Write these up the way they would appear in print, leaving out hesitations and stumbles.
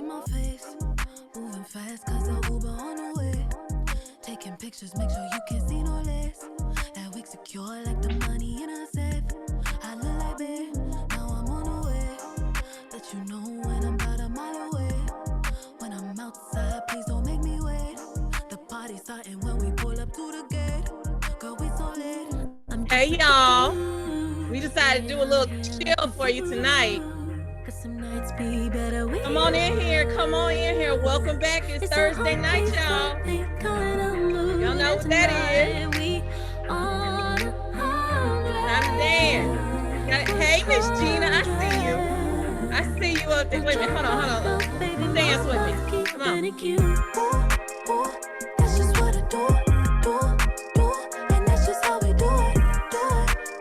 see my face. Moving fast cause the Uber on the way. Taking pictures, make sure you can see no less. That wig secure like the money in a safe. I look like babe, now I'm on the way. Let you know when I'm about a mile away. When I'm outside, please don't make me wait. The party's starting when we pull up to the gate. Girl, we so late. Hey y'all, we decided to do a little chill for you tonight. Come on in here, come on in here. Welcome back. It's Thursday night, y'all. Y'all know what that is. Time to dance. Hey, Miss Gina, I see you. I see you up there. Wait a minute, hold on. Dance with me. Come on. That's just what I do. And that's just how we do it.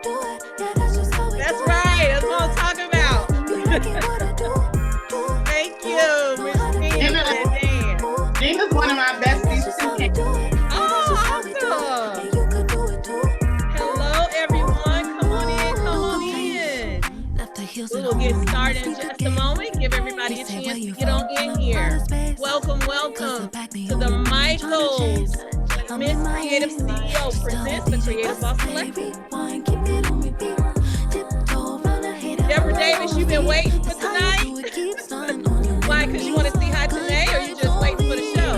Do it. Yeah, that's just how we do it. That's right. That's what I'm talking about. Thank you, Miss Gina. Gina's one of my besties too. Oh, awesome. Hello, everyone. Come on in. We will get started in just a moment. Give everybody a chance to get on in here. Welcome to the Michaels. Miss Creative CEO presents the Creative Boss Collective. Deborah Davis, you've been waiting for tonight? Why? Because you want to see Hot Today, or you just waiting for the show?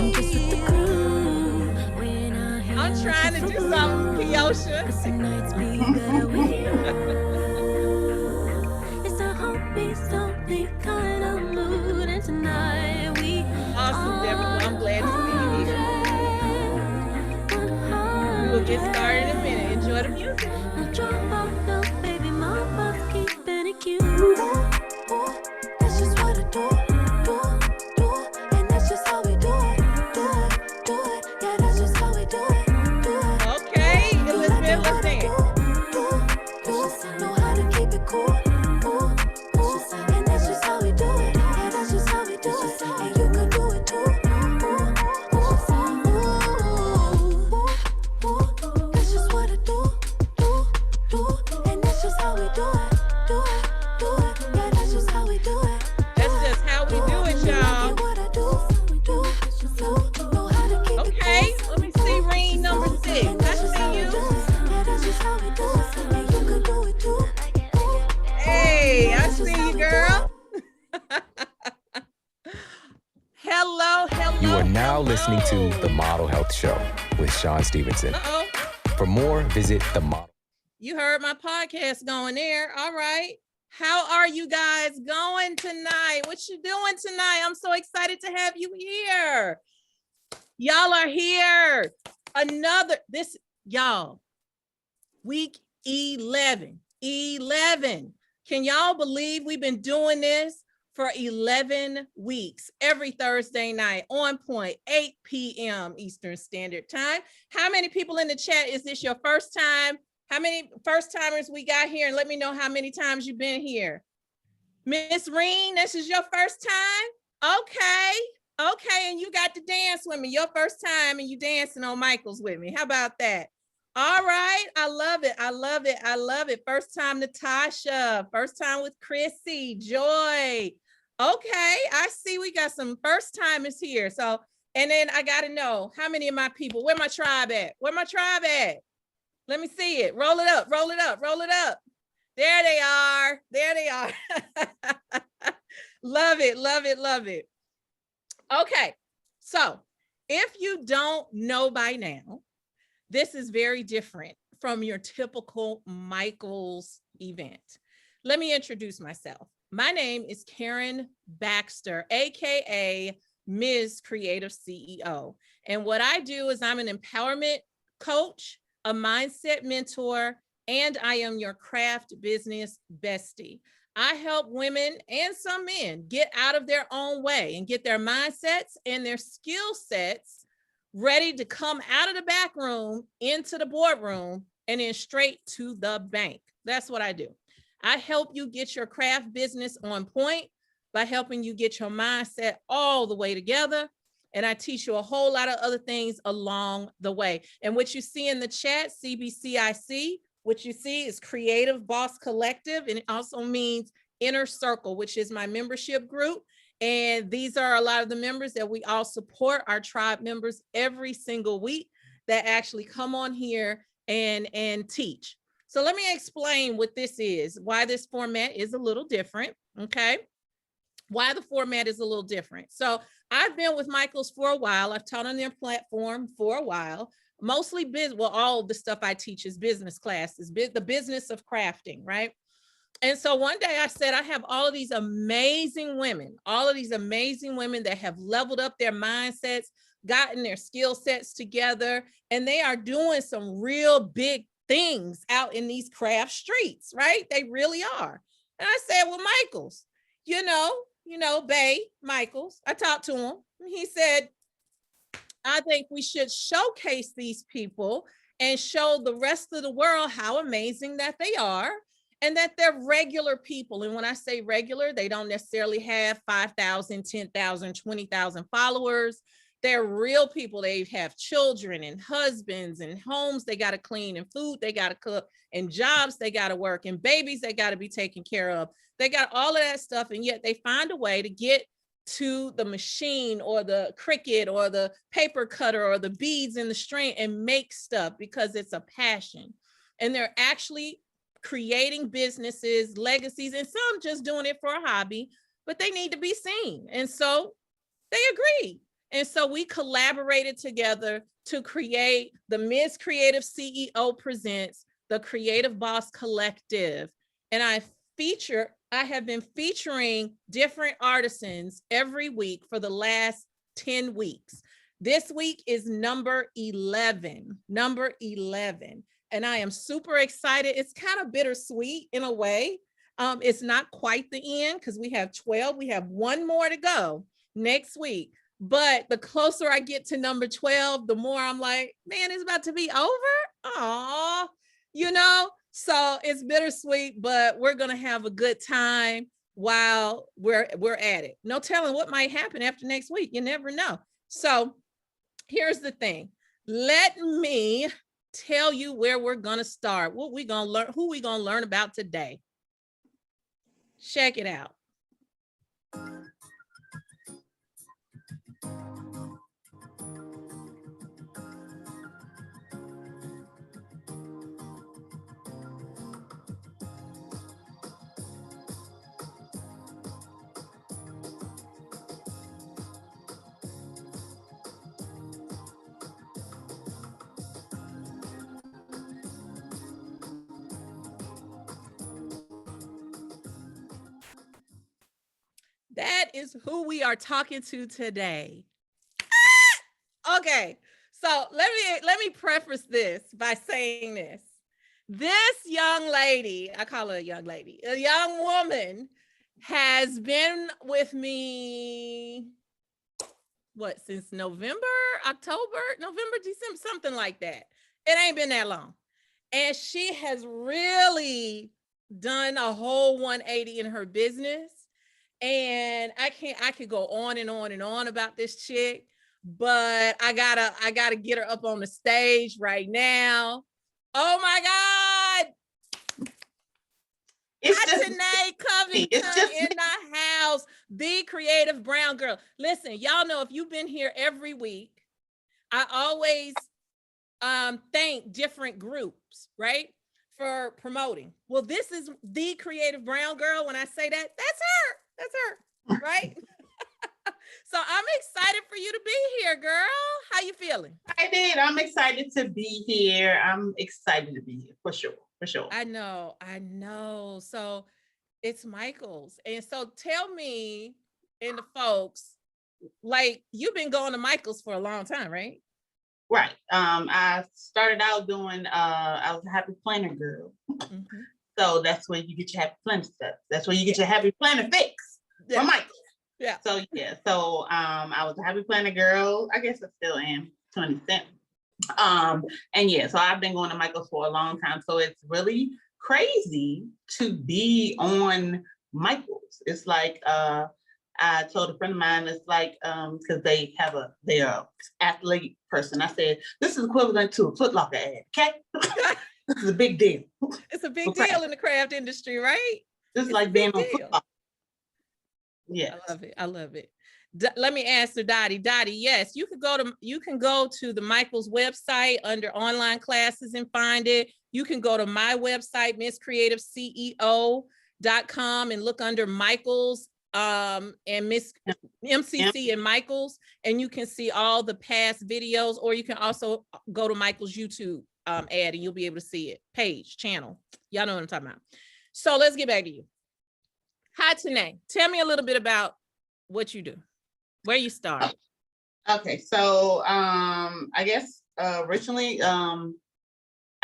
I'm trying to do something, Kiosha. Awesome, Deborah. I'm glad to see you here. We will get started in a minute. Enjoy the music. That's just what I do. And that's just how we do it. Do it. Yeah, that's just how we do it. Okay, Elizabeth, let's dance. Know how to keep it cool. And that's just how we do it. Yeah, that's just how we do it. And you can do it too. That's just what I do. And that's just how we do it. Do it. Yeah, that's just how we do it. That's just how we do it, y'all. Okay, let me see ring number 6. I see you. Hey, I see you, girl. Hello. You are now listening to The Model Health Show with Sean Stevenson. Uh-oh. For more, visit the model. You heard my podcast going there. All right. How are you guys going tonight? What you doing tonight? I'm so excited to have you here. Y'all are here. Y'all, week 11. Can y'all believe we've been doing this for 11 weeks, every Thursday night on point, 8 p.m. Eastern Standard Time. How many people in the chat, is this your first time? How many first timers we got here? And let me know how many times you've been here. Miss Reen, this is your first time? Okay, and you got to dance with me. Your first time and you dancing on Michaels with me. How about that? All right, I love it. First time Natasha, first time with Chrissy, Joy. Okay, I see we got some first timers here. So, and then I got to know how many of my people, where my tribe at? Let me see it. Roll it up. There they are. Love it. Okay, so if you don't know by now, this is very different from your typical Michaels event. Let me introduce myself. My name is Karen Baxter, AKA Ms. Creative CEO. And what I do is I'm an empowerment coach, a mindset mentor, and I am your craft business bestie. I help women and some men get out of their own way and get their mindsets and their skill sets ready to come out of the back room into the boardroom and then straight to the bank. That's what I do. I help you get your craft business on point by helping you get your mindset all the way together. And I teach you a whole lot of other things along the way. And what you see in the chat, CBCIC, what you see is Creative Boss Collective. And it also means Inner Circle, which is my membership group. And these are a lot of the members that we all support, our tribe members every single week that actually come on here and teach. So let me explain what this is, why this format is a little different, okay? Why the format is a little different. So I've been with Michaels for a while. I've taught on their platform for a while, mostly business. Well, all the stuff I teach is business classes, the business of crafting, right? And so one day I said, I have all of these amazing women, that have leveled up their mindsets, gotten their skill sets together, and they are doing some real big things out in these craft streets, right? They really are. And I said, well, Michaels, Bay Michaels, I talked to him. He said, I think we should showcase these people and show the rest of the world how amazing that they are, and that they're regular people. And when I say regular, they don't necessarily have 5,000, 10,000, 20,000 followers. They're real people. They have children and husbands and homes they got to clean, and food they got to cook, and jobs they got to work, and babies they got to be taken care of. They got all of that stuff, and yet they find a way to get to the machine or the Cricut or the paper cutter or the beads in the string and make stuff because it's a passion. And they're actually creating businesses, legacies, and some just doing it for a hobby, but they need to be seen. And so they agreed. And so we collaborated together to create the Ms. Creative CEO Presents the Creative Boss Collective. And I have been featuring different artisans every week for the last 10 weeks. This week is number 11. And I am super excited. It's kind of bittersweet in a way. It's not quite the end because we have 12. We have one more to go next week. But the closer I get to number 12, the more I'm like, man, it's about to be over. Aw, so it's bittersweet, but we're going to have a good time while we're at it. No telling what might happen after next week. You never know. So here's the thing. Let me tell you where we're going to start, what we going to learn, who we going to learn about today. Check it out. That is who we are talking to today. Okay, so let me preface this by saying this. This young lady, I call her a young lady, a young woman, has been with me, since November, December, something like that. It ain't been that long. And she has really done a whole 180 in her business. And I could go on and on and on about this chick, but I gotta get her up on the stage right now. Oh my God. It's Janae Covington in the house, the creative brown girl. Listen, y'all know if you've been here every week, I always thank different groups, right, for promoting. Well, this is the creative brown girl. When I say that, that's her, right? So I'm excited for you to be here, girl. How you feeling? I'm excited to be here. I'm excited to be here for sure. I know. So it's Michaels. And so tell me and the folks, like, you've been going to Michaels for a long time, right? Right. I started out doing, I was a happy planner girl. Mm-hmm. So that's where you get your happy planner stuff. That's where you get your happy planner fix from Michaels. Yeah. So I was a happy planner girl. I guess I still am to an extent. So I've been going to Michaels for a long time. So it's really crazy to be on Michaels. It's like I told a friend of mine, it's like because they're an athlete person. I said, this is equivalent to a Foot Locker ad, okay? This is a big deal. It's a big deal in the craft industry, right? It's like being on Foot Locker. Yes. I love it. I love it. Let me answer Dottie. Dottie, yes, you can go to the Michael's website under online classes and find it. You can go to my website, MissCreativeCEO.com, and look under Michael's and Miss MCC and Michael's, and you can see all the past videos, or you can also go to Michael's YouTube ad and you'll be able to see it. Page, channel. Y'all know what I'm talking about. So let's get back to you. Hi, Tanae. Tell me a little bit about what you do, where you started. Okay, so I guess originally I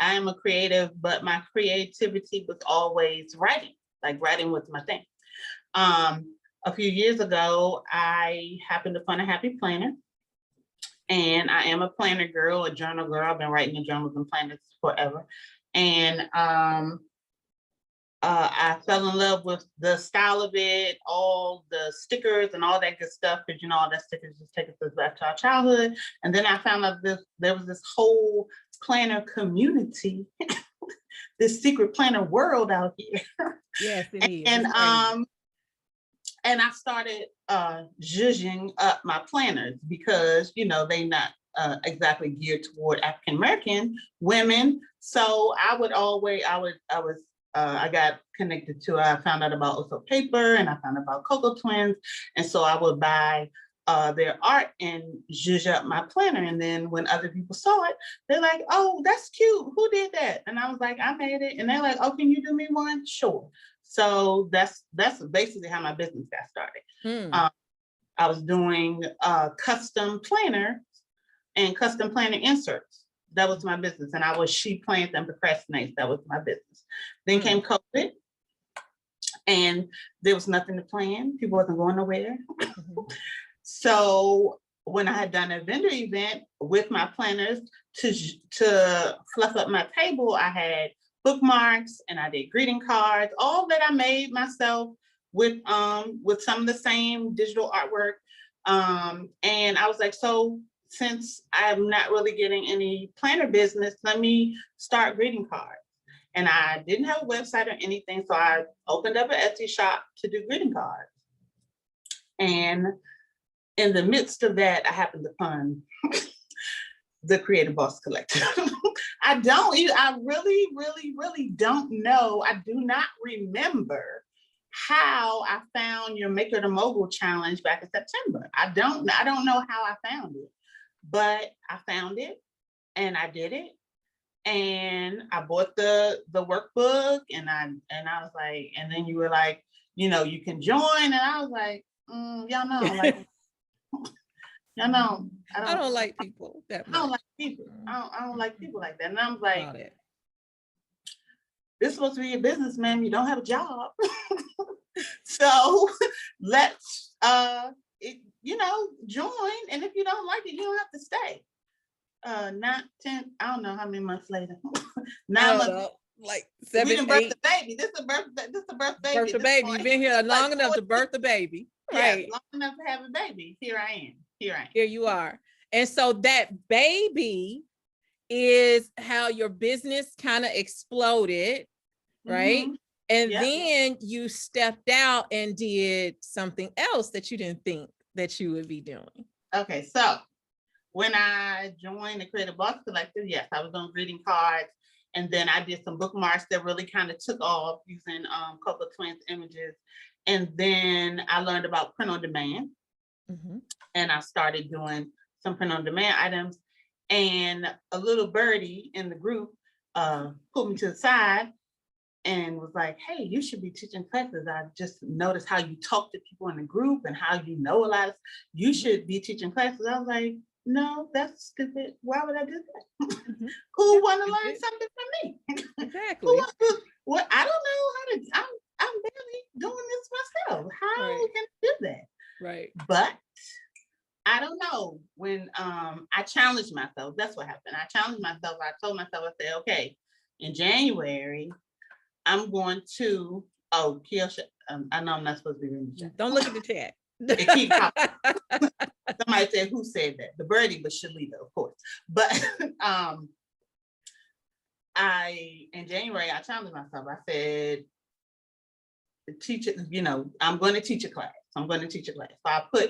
am a creative, but my creativity was always writing, like writing was my thing. A few years ago, I happened to find a happy planner, and I am a planner girl, a journal girl. I've been writing in journals and planners forever. And I fell in love with the style of it, all the stickers and all that good stuff, because you know, all that stickers just take us back to our childhood. And then I found out there was this whole planner community, this secret planner world out here. Yes, it is. And I started zhuzhing up my planners, because you know, they not exactly geared toward African American women. So I got connected to, I found out about Oso Paper, and I found out about Cocoa Twins. And so I would buy their art and zhuzh up my planner. And then when other people saw it, they're like, oh, that's cute. Who did that? And I was like, I made it. And they're like, oh, can you do me one? Sure. So that's basically how my business got started. I was doing custom planner and custom planner inserts. That was my business. And I was she plans and procrastinates. That was my business. Then came COVID, and there was nothing to plan. People wasn't going nowhere. So when I had done a vendor event with my planners to fluff up my table, I had bookmarks and I did greeting cards, all that I made myself with some of the same digital artwork. And I was like, so since I'm not really getting any planner business, let me start greeting cards. And I didn't have a website or anything, so I opened up an Etsy shop to do greeting cards. And in the midst of that, I happened to find the Creative Boss Collective. I really, really, really don't know. I do not remember how I found your Maker the Mogul challenge back in September. I don't know how I found it, but I found it and I did it. And I bought the workbook, and I was like, and then you were like, you know, you can join. And I was like, y'all know, like, y'all know, I don't like people that much. I don't like people. I don't like people like that. And I'm like, this is supposed to be a business, man. You don't have a job. So let's join. And if you don't like it, you don't have to stay. Not 10, I don't know how many months later. 9 months. Like 7, we didn't birth the baby. This is a birth baby. Birth the baby. You've been here long enough to birth the baby. Right. Yeah, long enough to have a baby. Here I am. Here you are. And so that baby is how your business kind of exploded, right? And then you stepped out and did something else that you didn't think that you would be doing. Okay, so when I joined the Creative Boss Collective, yes, I was doing greeting cards, and then I did some bookmarks that really kind of took off using Cocoa Twins images. And then I learned about print on demand, and I started doing some print on demand items. And a little birdie in the group pulled me to the side and was like, hey, you should be teaching classes. I just noticed how you talk to people in the group and how you know a lot. You should be teaching classes. I was like, no, that's stupid. Why would I do that? Who want to learn something from me? Exactly. Well, I don't know how to, I'm barely doing this myself. How can I do that? Right. But I don't know. When I challenged myself, that's what happened. I challenged myself. I told myself, I said, okay, in January, I'm going to, Kiosha, I know I'm not supposed to be reading the chat. Don't look at the chat. It keeps popping. Somebody said, who said that? The birdie, but Shalita, of course. But in January, I challenged myself. I said, teach it, you know, I'm going to teach a class. I'm going to teach a class. So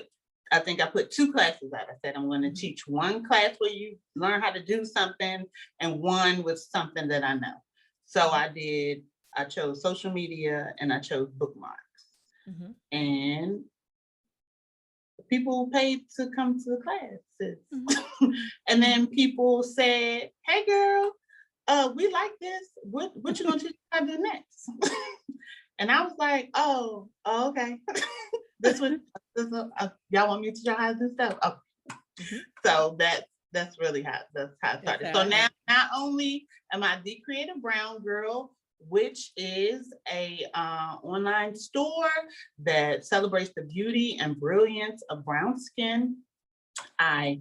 I think I put 2 classes out. I said, I'm going to teach one class where you learn how to do something and one with something that I know. So I chose social media and I chose bookmarks. And people paid to come to the classes. And then people said, hey girl, we like this. What you gonna teach me how to do next? And I was like, oh okay. this one, y'all want me to teach y'all how to do stuff? Oh. So that's really how it started. So now not only am I the Creative Brown Girl, which is a online store that celebrates the beauty and brilliance of brown skin. I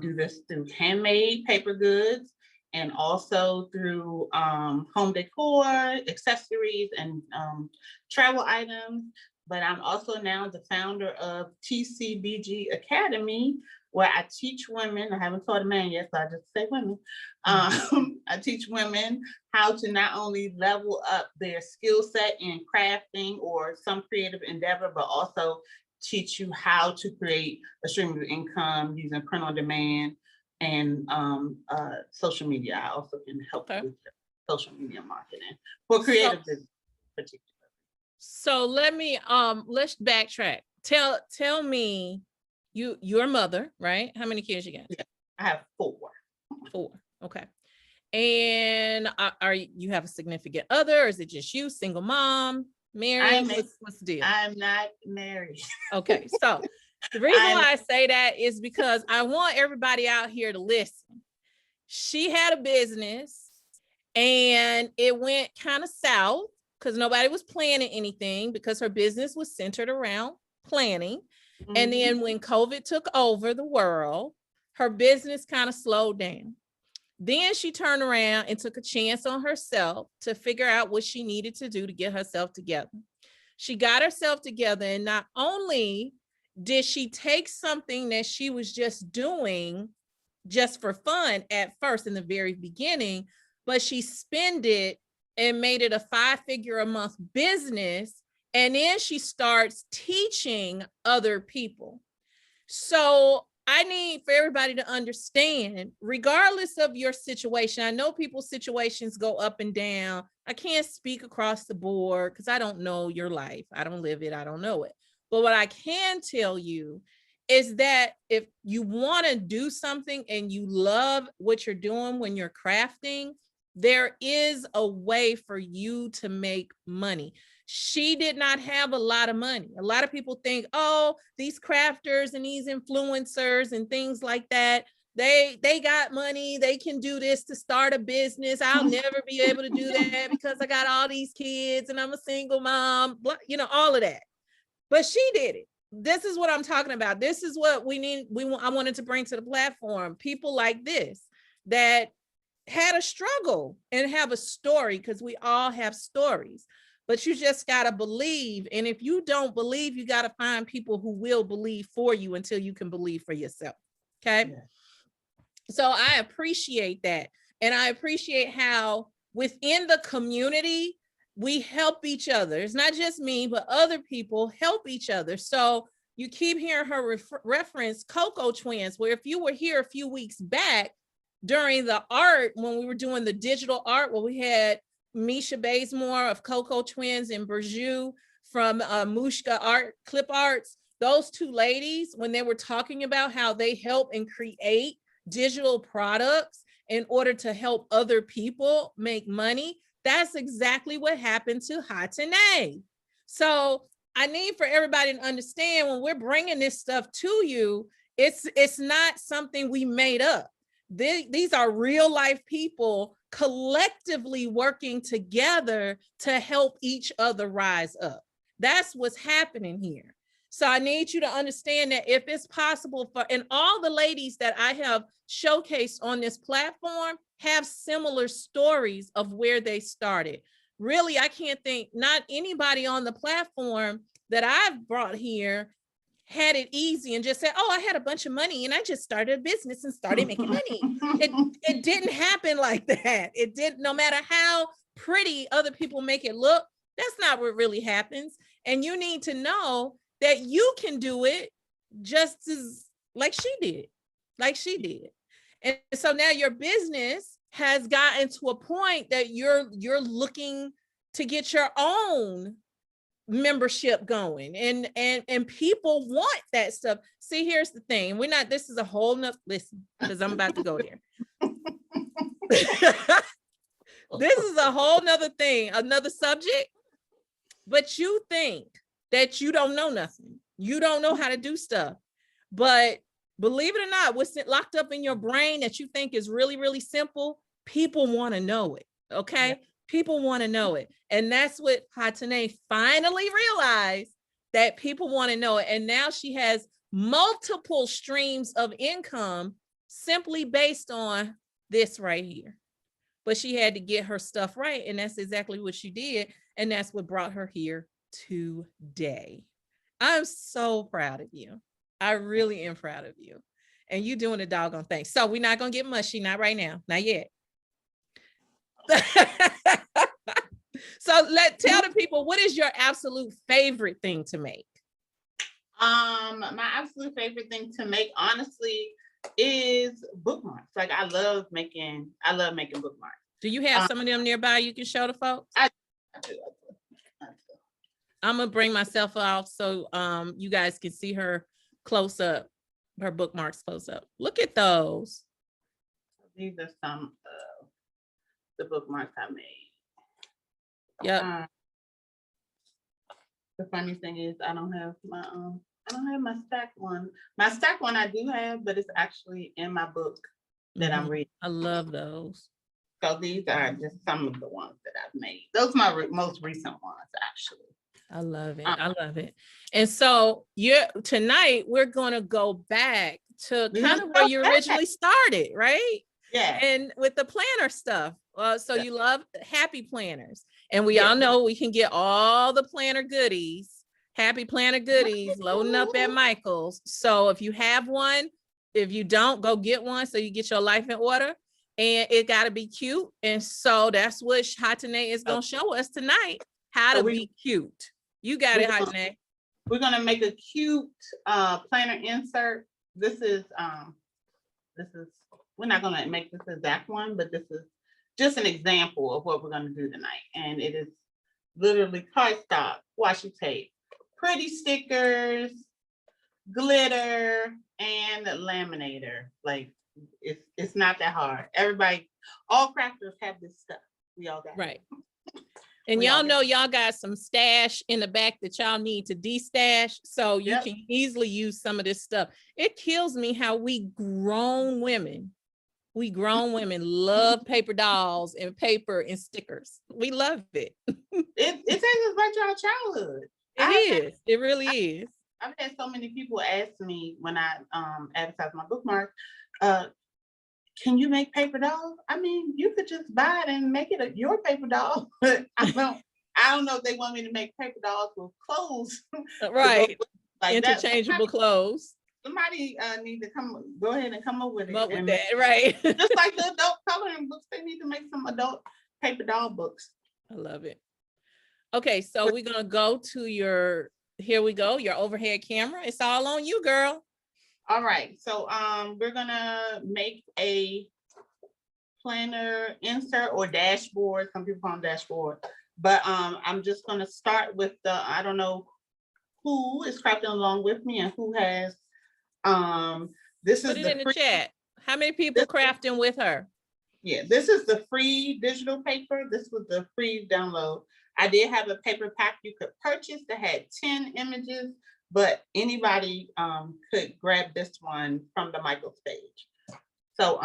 do this through handmade paper goods and also through home decor, accessories, and travel items. But I'm also now the founder of TCBG Academy, where I teach women. I haven't taught a man yet, so I just say women. I teach women how to not only level up their skill set in crafting or some creative endeavor, but also teach you how to create a stream of income using print on demand and social media. I also can help with social media marketing for creative business particularly. So let me let's backtrack. Tell me, you're a mother, right? How many kids you got? Yeah, I have 4. 4. Okay. And are you have a significant other, or is it just you, single mom, married? What's the deal? I'm not married. Okay. So the reason why I say that is because I want everybody out here to listen. She had a business and it went kind of south because nobody was planning anything, because her business was centered around planning. And then when COVID took over the world, her business kind of slowed down. Then she turned around and took a chance on herself to figure out what she needed to do to get herself together. She got herself together, and not only did she take something that she was just doing just for fun at first in the very beginning, but she spent it and made it a 5-figure a month business. And then she starts teaching other people. So I need for everybody to understand, regardless of your situation, I know people's situations go up and down. I can't speak across the board because I don't know your life. I don't live it. I don't know it. But what I can tell you is that if you want to do something and you love what you're doing when you're crafting, there is a way for you to make money. She did not have a lot of money. A lot of people think, oh, these crafters and these influencers and things like that, they got money, they can do this to start a business. I'll never be able to do that because I got all these kids and I'm a single mom, you know, all of that. But she did it. This is what I'm talking about. This is what we need. I wanted to bring to the platform people like this that had a struggle and have a story, because we all have stories. But you just got to believe. And if you don't believe, you got to find people who will believe for you until you can believe for yourself. Okay. Yeah. So I appreciate that. And I appreciate how within the community, we help each other. It's not just me, but other people help each other. So you keep hearing her reference Coco Twins, where if you were here a few weeks back during the art, when we were doing the digital art, where we had Misha Bazemore of Coco Twins and Burju from Mushka Art, Clip Arts, those 2 ladies, when they were talking about how they help and create digital products in order to help other people make money, that's exactly what happened to Hatane. So I need for everybody to understand, when we're bringing this stuff to you, it's not something we made up. These are real life people collectively working together to help each other rise up. That's what's happening here. So I need you to understand that if it's possible for, and all the ladies that I have showcased on this platform have similar stories of where they started. Really, I can't think, not anybody on the platform that I've brought here had it easy and just said, oh, I had a bunch of money and I just started a business and started making money. It didn't happen like that. It didn't, no matter how pretty other people make it look, That's not what really happens. And you need to know that you can do it just as like she did. And so now your business has gotten to a point that you're looking to get your own membership going, and people want that stuff. See, here's the thing. This is a whole nother, listen, because I'm about to go there. This is a whole nother thing, another subject, but you think that you don't know nothing. You don't know how to do stuff, but believe it or not, what's locked up in your brain that you think is really, really simple, people want to know it. Okay. Yeah. People want to know it. And that's what Hatane finally realized, that people want to know it. And now she has multiple streams of income simply based on this right here. But she had to get her stuff right. And that's exactly what she did. And that's what brought her here today. I'm so proud of you. I really am proud of you. And you doing a doggone thing. So we're not going to get mushy. Not right now. Not yet. So tell the people, what is your absolute favorite thing to make? My absolute favorite thing to make, honestly, is bookmarks. Like I love making bookmarks. Do you have some of them nearby you can show the folks? I do. I'm gonna bring myself out so you guys can see her close up, her bookmarks close up. Look at those. These are some of the bookmarks I made. Yeah. The funny thing is I don't have my stacked one. My stacked one I do have, but it's actually in my book that I'm reading. I love those. So these are just some of the ones that I've made. Those are my most recent ones, actually. I love it. I love it. And so tonight we're going to go back to kind of where you originally started, right? Yeah. And with the planner stuff. So you love happy planners, and we all know we can get all the planner goodies, happy planner goodies loading up at Michael's. So if you have one, if you don't, go get one so you get your life in order, and it got to be cute. And so that's what Hatane is going to show us tonight, how to be cute. You got it, Hatane. We're going to make a cute planner insert. This is we're not going to make this exact one, but this is just an example of what we're going to do tonight. And it is literally cardstock, washi tape, pretty stickers, glitter, and laminator. Like it's not that hard. Everybody, all crafters have this stuff. We all got right. And y'all know y'all got some stash in the back that y'all need to de-stash, so you can easily use some of this stuff. It kills me how we grown women love paper dolls and paper and stickers. We love it. It takes us back to our childhood. It really is. I've had so many people ask me when I advertise my bookmark, can you make paper dolls? I mean, you could just buy it and make it your paper doll. But I don't know if they want me to make paper dolls with colours. Right. Like interchangeable clothes. Somebody need to go ahead and come up with it. With that, right. Just like the adult coloring books, they need to make some adult paper doll books. I love it. Okay, so we're gonna go to your overhead camera. It's all on you, girl. All right, so we're gonna make a planner insert or dashboard. Some people call them dashboard, but I'm just gonna start with I don't know who is crafting along with me and who has this is in the chat. How many people crafting with her? Yeah, this is the free digital paper. This was the free download. I did have a paper pack you could purchase that had 10 images, but anybody could grab this one from the Michael's page. So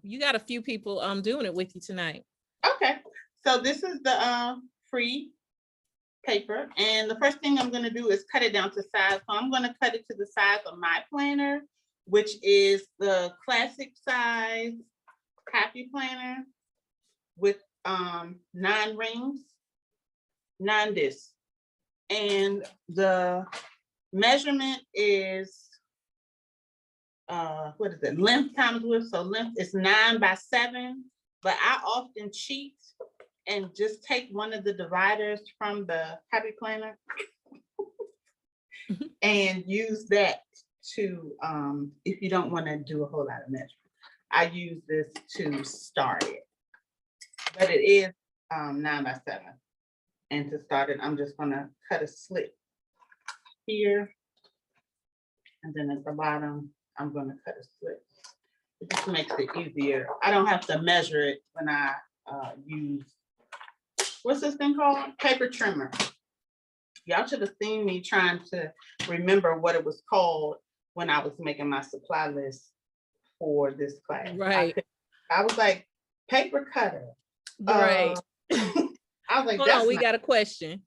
you got a few people doing it with you tonight. Okay, so this is the free paper, and the first thing I'm going to do is cut it down to size. So I'm going to cut it to the size of my planner, which is the classic size happy planner with 9 rings, 9 discs, and the measurement is what is it, length times width. So length is 9 by 7, but I often cheat and just take one of the dividers from the happy planner and use that to, if you don't want to do a whole lot of measuring. I use this to start it, but it is 9x7. And to start it, I'm just gonna cut a slit here. And then at the bottom, I'm gonna cut a slit. It just makes it easier. I don't have to measure it when I use, what's this thing called? Paper trimmer. Y'all should have seen me trying to remember what it was called when I was making my supply list for this class. Right. I was like, paper cutter. Right. I was like, Hold on, we got a question.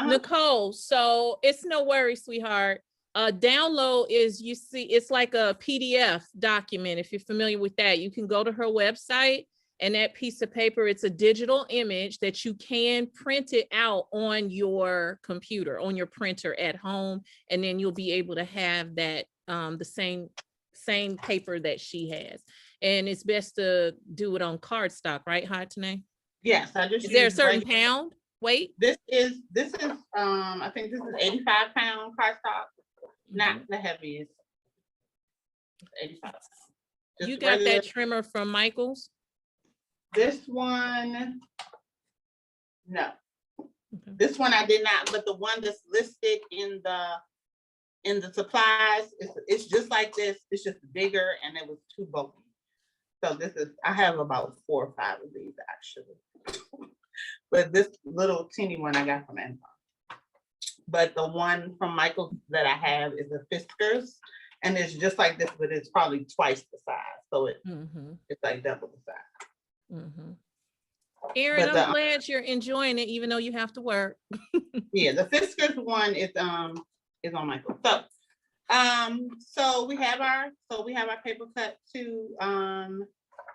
Nicole, so it's no worry, sweetheart. Download is, you see, it's like a PDF document. If you're familiar with that, you can go to her website, and that piece of paper, it's a digital image that you can print it out on your computer, on your printer at home, and then you'll be able to have that the same paper that she has. And it's best to do it on cardstock, right, Hatane? Yes, I just. Is there a certain pound weight? This is I think this is 85 pound cardstock, not the heaviest. 85. You got that trimmer from Michael's? This one, no. Okay. This one I did not, but the one that's listed in the supplies, it's just like this. It's just bigger, and it was too bulky. So this is, I have about 4 or 5 of these actually. But this little teeny one I got from Amazon. But the one from Michael that I have is a Fiskars, and it's just like this, but it's probably twice the size. So it's like double the size. Erin, I'm glad you're enjoying it, even though you have to work. Yeah, the Fiskars one is on Michael. So we have our paper cut to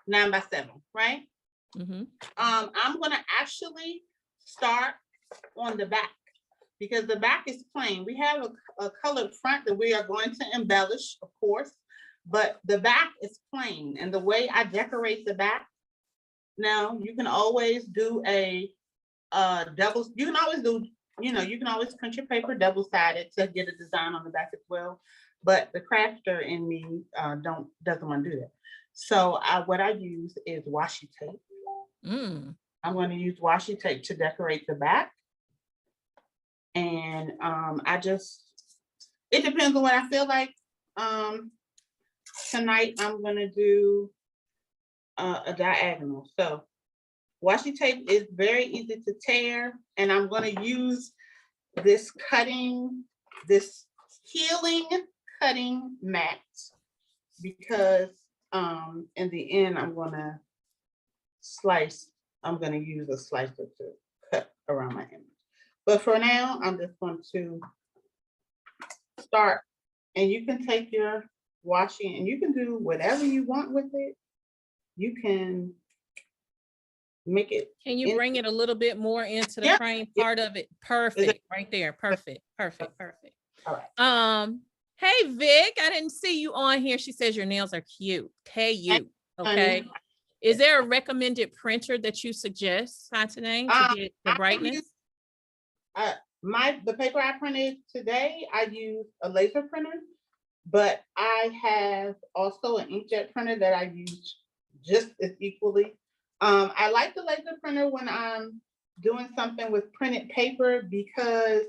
9x7, right? I'm gonna actually start on the back because the back is plain. We have a colored front that we are going to embellish, of course, but the back is plain. And the way I decorate the back, now you can always do a double, you can always do, you can always print your paper double-sided to get a design on the back as well. But the crafter in me doesn't want to do that. So what I use is washi tape. I'm going to use washi tape to decorate the back. And it depends on what I feel like. Tonight I'm going to do a diagonal. So washi tape is very easy to tear, and I'm going to use this healing cutting mat because in the end I'm going to use a slicer to cut around my image. But for now, I'm just going to start, and you can take your washi and you can do whatever you want with it. You can make it. Can you bring it a little bit more into the frame part of it? Perfect, right there. Perfect. All right. Hey Vic, I didn't see you on here. She says your nails are cute. Hey you. Okay. Is there a recommended printer that you suggest, Hatane, to get the brightness? The paper I printed today, I use a laser printer, but I have also an inkjet printer that I use just as equally. I like the laser printer when I'm doing something with printed paper because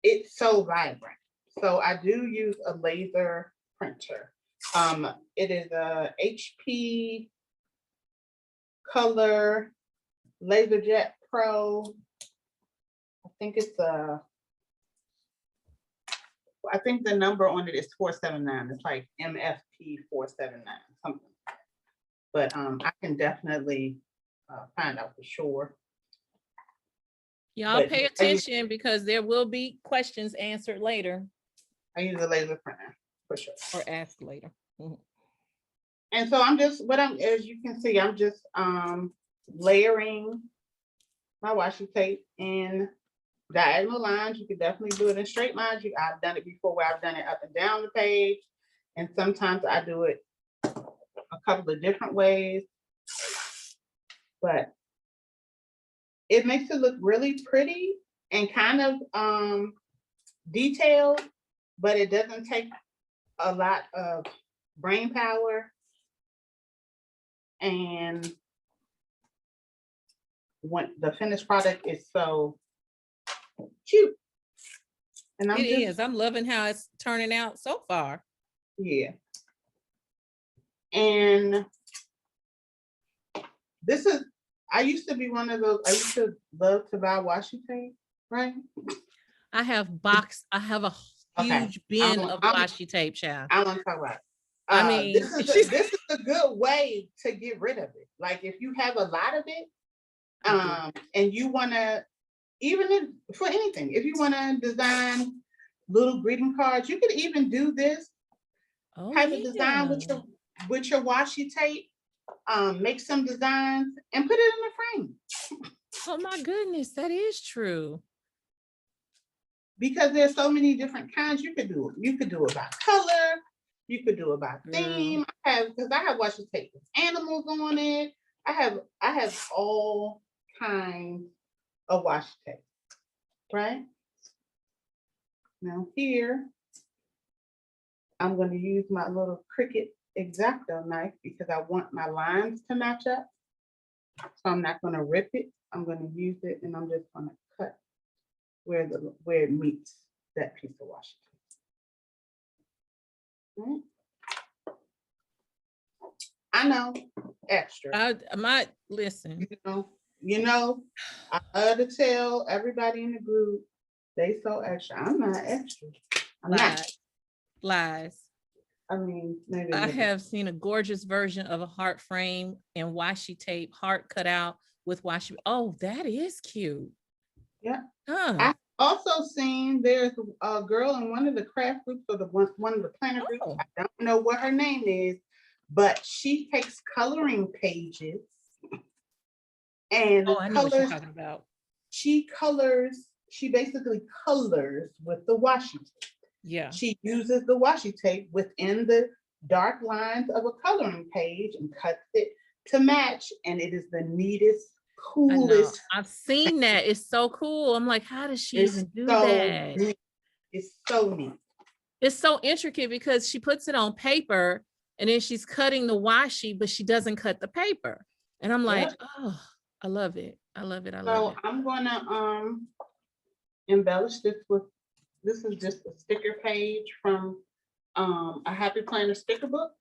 it's so vibrant. So I do use a laser printer. It is a HP Color LaserJet Pro. I think the number on it is 479. It's like MFP 479, something. But I can definitely find out for sure. Y'all pay attention because there will be questions answered later. I use a laser printer for sure. Or asked later. And so as you can see, I'm just layering my washi tape in diagonal lines. You can definitely do it in straight lines. I've done it before where I've done it up and down the page. And sometimes I do it a couple of different ways. But it makes it look really pretty and kind of detailed, but it doesn't take a lot of brain power. And when the finished product is so cute. And I'm loving how it's turning out so far. Yeah. And this is, I used to be one of those, I used to love to buy washi tape, right? I have a huge bin of washi tape, child. I want to talk about it. I mean, this is a good way to get rid of it. Like if you have a lot of it, and you want to, even for anything, if you want to design little greeting cards, you could even do this type of design with your washi tape. Make some designs and put it in a frame. Oh my goodness, that is true. Because there's so many different kinds you could do. You could do about color. You could do about theme. Because I have washi tape with animals on it. I have all kinds of washi tape, right? Now here, I'm going to use my little Cricut X-Acto knife because I want my lines to match up. So I'm not going to rip it. I'm going to use it and I'm just going to cut where it meets that piece of washi tape. Right? I know, extra. I might listen. You know, I love to tell everybody in the group they so extra. I'm not extra. I'm not. Lies. I mean, maybe I have seen a gorgeous version of a heart frame and washi tape, heart cut out with washi. Oh, that is cute. Yeah. Huh. I also seen there's a girl in one of the craft groups or one of the planner groups. I don't know what her name is, but she takes coloring pages and I know what you're talking about. She basically colors with the washi tape. Yeah. She uses the washi tape within the dark lines of a coloring page and cuts it to match. And it is the neatest, coolest. I've seen that. It's so cool. I'm like, how does she even do that? Neat. It's so neat. It's so intricate because she puts it on paper and then she's cutting the washi, but she doesn't cut the paper. And I'm like, oh, I love it. I love it. I love it. I'm gonna embellish this with, this is just a sticker page from a Happy Planner sticker book.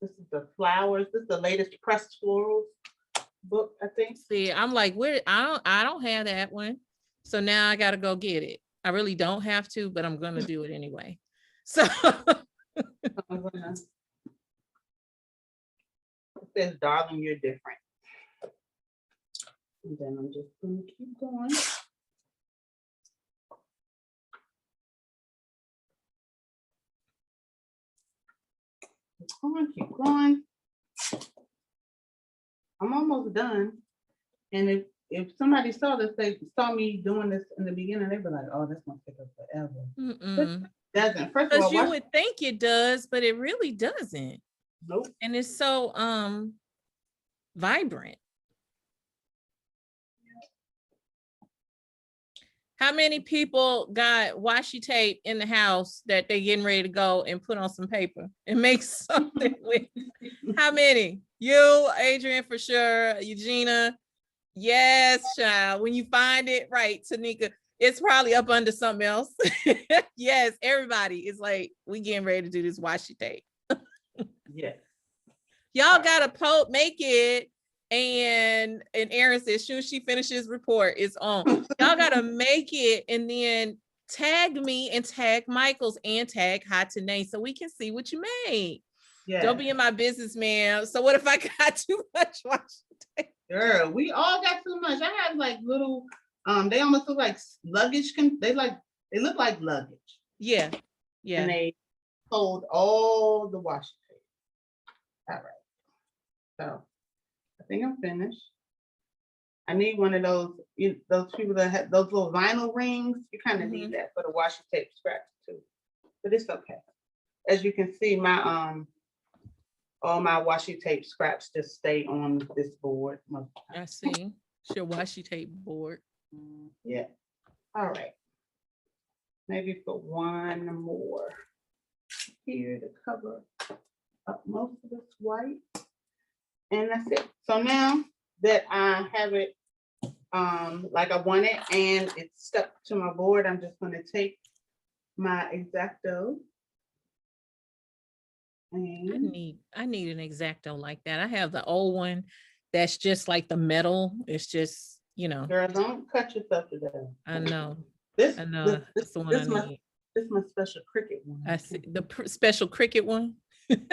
This is the flowers. This is the latest pressed florals book, I think. See, I'm like, where I don't have that one. So now I gotta go get it. I really don't have to, but I'm gonna do it anyway. So it says, darling, you're different. And then I'm just gonna keep going. Keep going. I'm almost done. And if somebody saw this, they saw me doing this in the beginning, they'd be like, oh, this gonna take us forever. It doesn't. First of all, you would think it does, but it really doesn't. Nope. And it's so vibrant. How many people got washi tape in the house that they're getting ready to go and put on some paper and make something with? How many? You, Adrian, for sure. Eugenia. Yes, child. When you find it, right, Tanika, it's probably up under something else. Yes, everybody is like, we getting ready to do this washi tape. Yeah. Y'all gotta make it. And Erin says, as soon as she finishes report, it's on. Y'all gotta make it and then tag me and tag Michaels and tag Hatane so we can see what you made. Yeah. Don't be in my business, man. So what if I got too much washi tape? Girl, we all got too much. I have like little, they almost look like luggage. They look like luggage. Yeah. Yeah. And they hold all the washi tape. All right. So I think I'm finished. I need one of those people that have those little vinyl rings. You kind of need that for the washi tape scratch too, but it's okay. As you can see, my all my washi tape scraps just stay on this board. I see. It's your washi tape board. Yeah. All right. Maybe put one more here to cover up most of this white. And that's it. So now that I have it like I want it and it's stuck to my board, I'm just going to take my X-Acto. And I need an X-Acto like that. I have the old one that's just like the metal. It's just, you know. girl, don't cut yourself to death. I know. This, I know. That's the one I need. This is my special Cricut one. I see the special Cricut one. Because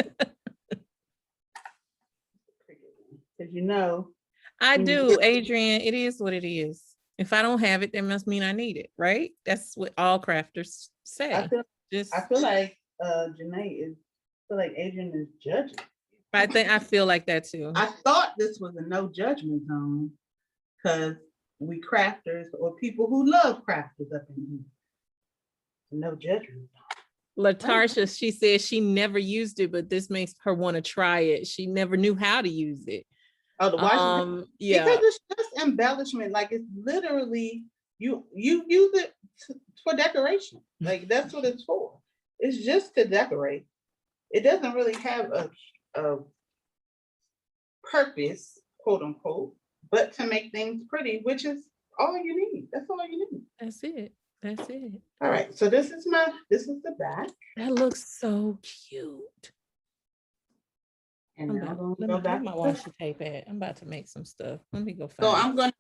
you know. I do, Adrian. It is what it is. If I don't have it, that must mean I need it, right? That's what all crafters say. I feel like Adrian is judging. I feel like that too. I thought this was a no judgment zone because we crafters or people who love crafters up in here. No judgment. Latarsha, she said she never used it, but this makes her want to try it. She never knew how to use it. Oh, the washi. Yeah. Because it's just embellishment. Like it's literally you use it for decoration. Like that's what it's for. It's just to decorate. It doesn't really have a purpose, quote unquote, but to make things pretty, which is all you need. That's all you need. That's it. That's it. All right. So this is the back. That looks so cute. And now I'm gonna Let go me back. my washi tape at. I'm about to make some stuff. Let me go find So it. I'm gonna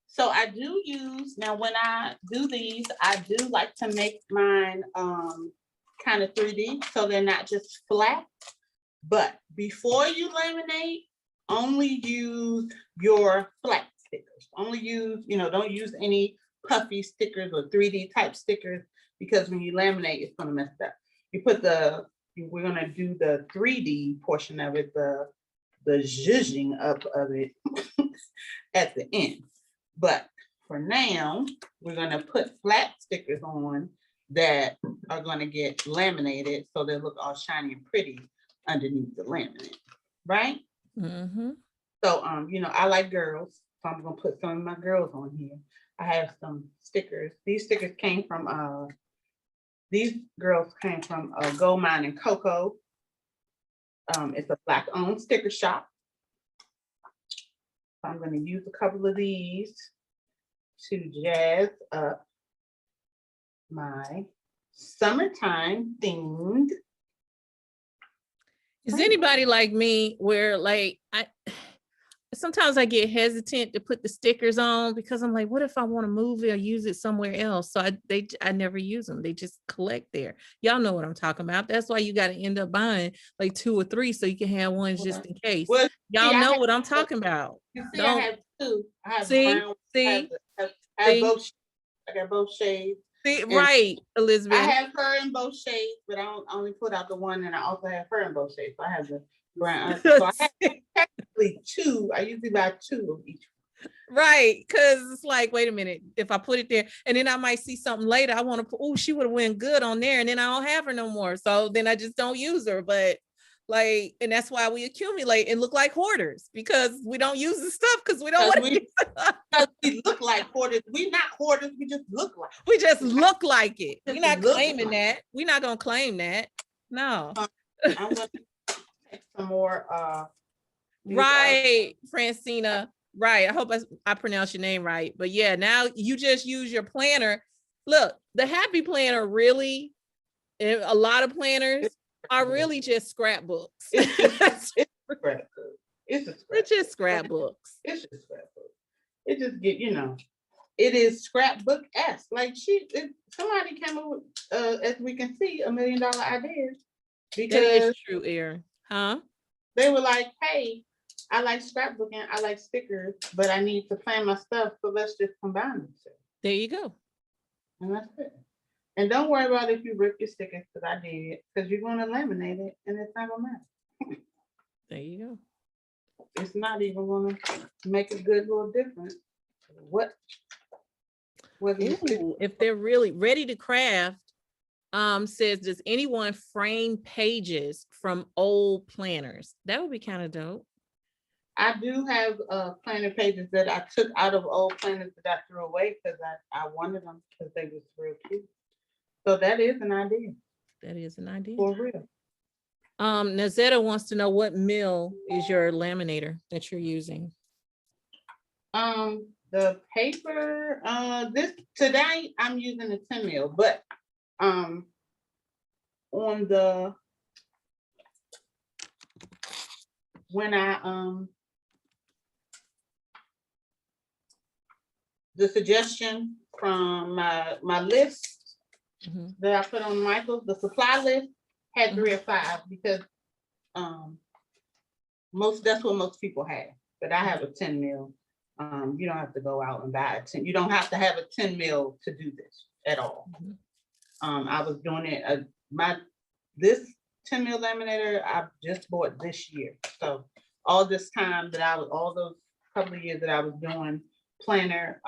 so I do use now when I do these, I do like to make mine kind of 3D so they're not just flat. But before you laminate, only use your flat stickers. Only use, don't use any puffy stickers or 3D type stickers because when you laminate, it's gonna mess up. You put we're gonna do the 3D portion of it, the zhuzhing up of it at the end. But for now, we're gonna put flat stickers on that are gonna get laminated so they look all shiny and pretty underneath the laminate, right? Mm-hmm. So I like girls, so I'm gonna put some of my girls on here. I have some stickers. These stickers came from these girls came from Gold Mine and Cocoa. It's a Black-owned sticker shop. So I'm going to use a couple of these to jazz up my summertime themed. Is anybody like me where sometimes I get hesitant to put the stickers on because I'm like, what if I want to move it or use it somewhere else? So I never use them. They just collect there. Y'all know what I'm talking about. That's why you got to end up buying like 2 or 3 so you can have ones just in case. Well, y'all know what I'm talking about. You see, I have 2. I have brown, I got both shades. See, right, Elizabeth. I have her in both shades, but I only put out the one, and I also have her in both shades. So I have the brown. So I have technically 2. I usually buy 2 of each. Right, because it's like, wait a minute, if I put it there, and then I might see something later, I want to put, oh, she would have went good on there, and then I don't have her no more. So then I just don't use her. But and that's why we accumulate and look like hoarders because we don't use the stuff because we don't want to use it. We look like hoarders. We're not hoarders. We just look like it. We just look like it. We're not claiming that. We're not gonna claim that. No. I'm gonna take some more. Right, Francina. Right. I hope I pronounced your name right. But yeah, now you just use your planner. Look, the Happy Planner really, a lot of planners are really just scrapbooks. It's scrapbook. It's just scrapbooks. It's just scrapbook. It just it is scrapbook-esque. Like somebody came up with, as we can see, $1 million ideas. Because that is true, Erin. Huh? They were like, hey, I like scrapbooking, I like stickers, but I need to plan my stuff, so let's just combine them. There you go. And that's it. And don't worry about if you rip your stickers, because I did, because you're going to laminate it and it's not going to matter. There you go. It's not even going to make a good little difference. If they're really ready to craft, says, does anyone frame pages from old planners? That would be kind of dope. I do have planner pages that I took out of old planners that I threw away because I wanted them because they was real cute. So that is an idea. That is an idea. For real. Nazetta wants to know what mill is your laminator that you're using? The paper, this today I'm using a 10 mil, but on the when I the suggestion from my list that I put on Michael, the supply list had 3 or 5 because that's what most people have. But I have a 10 mil. You don't have to go out and buy a 10. You don't have to have a 10 mil to do this at all. I was doing it. This 10 mil laminator I just bought this year. So all this time that all those couple of years that I was doing planner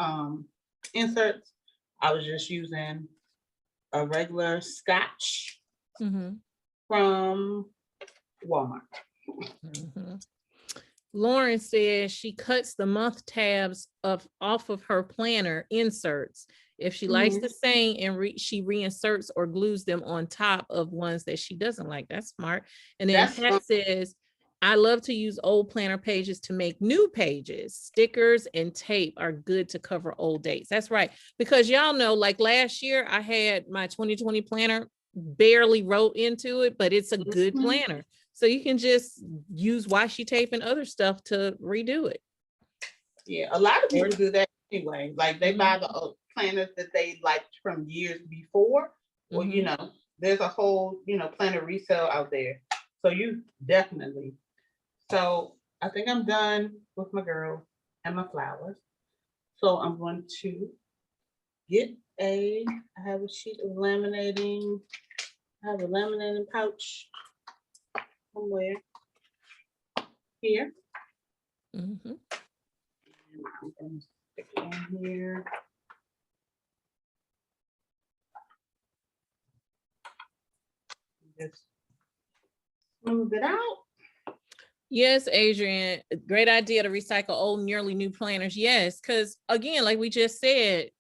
inserts, I was just using a regular Scotch from Walmart. Lauren says she cuts the month tabs off of her planner inserts. If she likes the same and she reinserts or glues them on top of ones that she doesn't like. That's smart. And then Pat says, I love to use old planner pages to make new pages. Stickers and tape are good to cover old dates. That's right. Because y'all know, like last year, I had my 2020 planner, barely wrote into it, but it's a good planner. So you can just use washi tape and other stuff to redo it. Yeah, a lot of people do that anyway. Like they buy the old planners that they liked from years before. Well, you know, there's a whole, planner resale out there. So you definitely. So I think I'm done with my girl and my flowers. So I'm going to I have a sheet of laminating. I have a laminating pouch somewhere here. And I'm going to stick it in here. Just smooth it out. Yes, Adrian, great idea to recycle old, nearly new planners. Yes, because again, like we just said,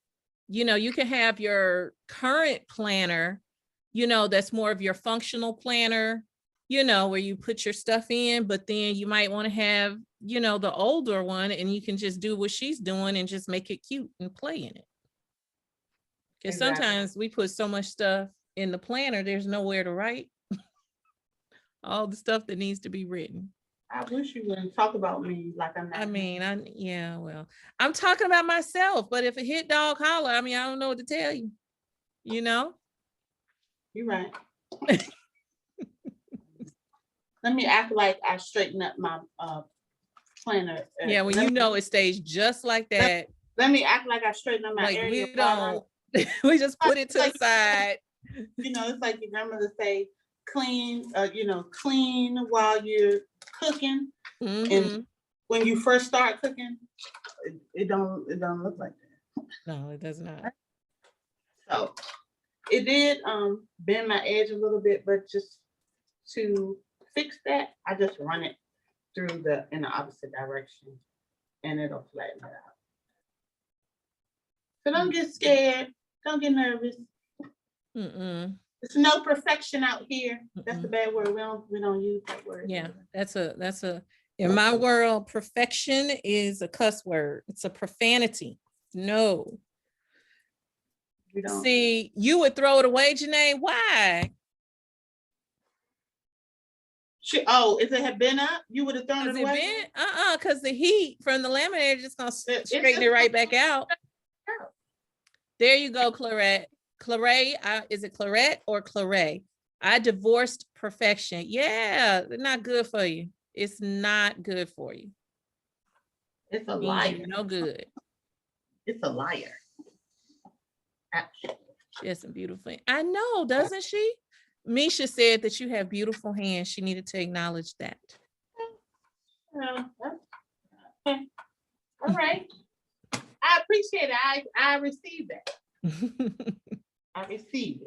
you can have your current planner, that's more of your functional planner, where you put your stuff in, but then you might want to have, the older one, and you can just do what she's doing and just make it cute and play in it. Because sometimes we put so much stuff in the planner, there's nowhere to write all the stuff that needs to be written. I wish you wouldn't talk about me like I'm not. Well, I'm talking about myself, but if a hit dog holler, I don't know what to tell you, You're right. Let me act like I straighten up my planner. When it stays just like that. Let me act like I straighten up my area. We don't. We just put it to the side. It's like your grandmother say, clean, clean while you're cooking. And when you first start cooking, it don't look like that. No, it does not. So it did bend my edge a little bit, but just to fix that, I just run it through in the opposite direction and it'll flatten it out. So don't get scared. Don't get nervous. There's no perfection out here. That's a bad word. We don't use that word. Yeah, that's a in my world, perfection is a cuss word. It's a profanity. No. You don't. See, you would throw it away, Janae. Why? If it had been up, you would have thrown it away? Because the heat from the laminator is just gonna straighten it right back out. There you go, Clarette. Is it Clarette or Claret? I divorced perfection. Yeah, they're not good for you. It's not good for you. It's a liar. No good. It's a liar. Actually. She has some beautiful. I know, doesn't she? Misha said that you have beautiful hands. She needed to acknowledge that. Okay. All right. I appreciate it. I received that. I received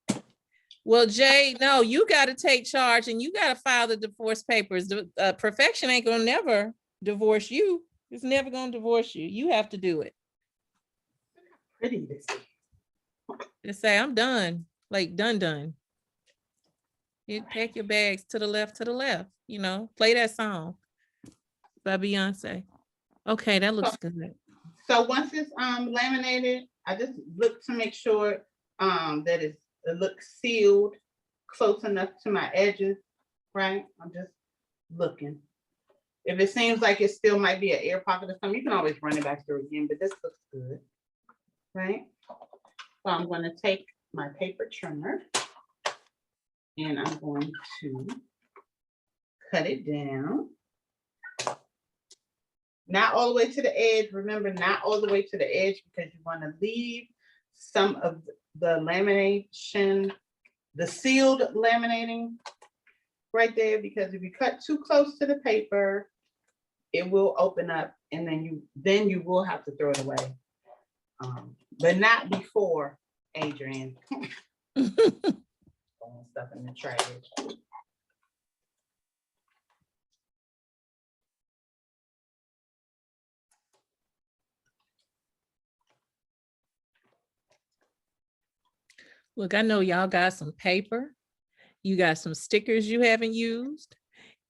it. Well, Jay, no, you got to take charge and you got to file the divorce papers. Perfection ain't gonna never divorce you. It's never gonna divorce you. You have to do it. Pretty this is. Just say, I'm done. Like done. You pack your bags to the left, you know, play that song by Beyonce. Okay, that looks good. So once it's laminated, I just look to make sure that it looks sealed close enough to my edges, right? I'm just looking. If it seems like it still might be an air pocket or something, you can always run it back through again, but this looks good, right? So I'm going to take my paper trimmer and I'm going to cut it down. Not all the way to the edge. Remember, not all the way to the edge because you want to leave some of the lamination, the sealed laminating right there, because if you cut too close to the paper, it will open up and then you will have to throw it away. But not before, Adrian. Throwing stuff in the trash. Look, I know y'all got some paper. You got some stickers you haven't used.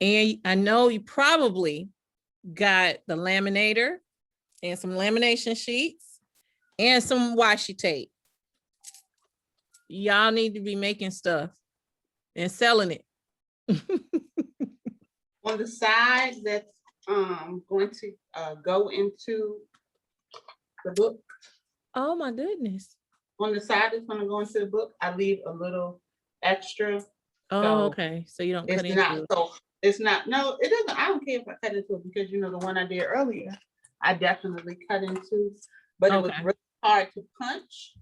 And I know you probably got the laminator and some lamination sheets and some washi tape. Y'all need to be making stuff and selling it. On the side that's going to go into the book. Oh my goodness. On the side that's going to go into the book, I leave a little extra. Oh, So okay. So you don't cut it's into not it. so it's not, no, it doesn't. I don't care if I cut into it because you know the one I did earlier, I definitely cut into, but it was Okay. really hard to punch.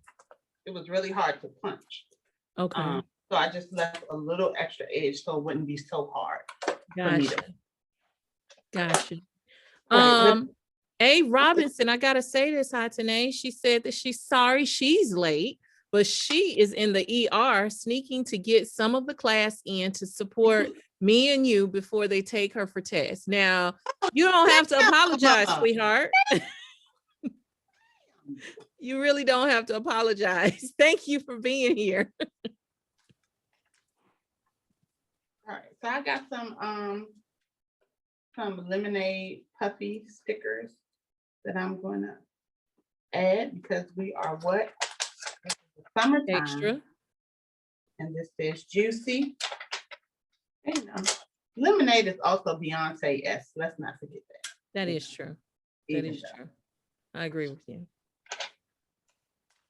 It was really hard to punch. Okay. So I just left a little extra edge so it wouldn't be so hard for me to. Gotcha. Right. A. Robinson, I gotta say this, Hatane. She said that she's sorry she's late, but she is in the ER sneaking to get some of the class in to support me and you before they take her for tests. Now, you don't have to apologize, sweetheart. You really don't have to apologize. Thank you for being here. All right, so I got some lemonade puffy stickers that I'm going to add because we are what? Summertime. Extra. And this says juicy. And lemonade is also Beyonce-esque. Let's not forget that. That is true. That is true. I agree with you.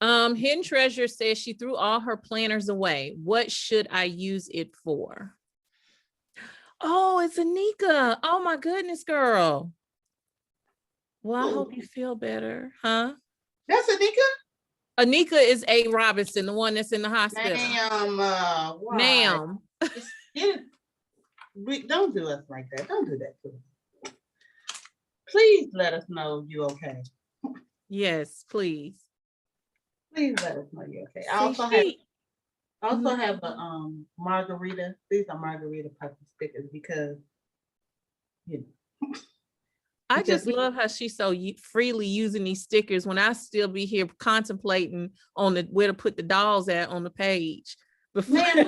Hidden Treasure says she threw all her planners away. What should I use it for? Oh, it's Anika. Oh my goodness, girl. Well, I hope you feel better, huh? That's Anika? Anika is A. Robinson, the one that's in the hospital. Ma'am, don't do us like that. Don't do that to us. Please let us know you're okay. Yes, please. Please let us know you're okay. See, I also have a margarita. These are margarita puppy stickers because you know. I just love how she's so freely using these stickers when I still be here contemplating on where to put the dolls at on the page. Man,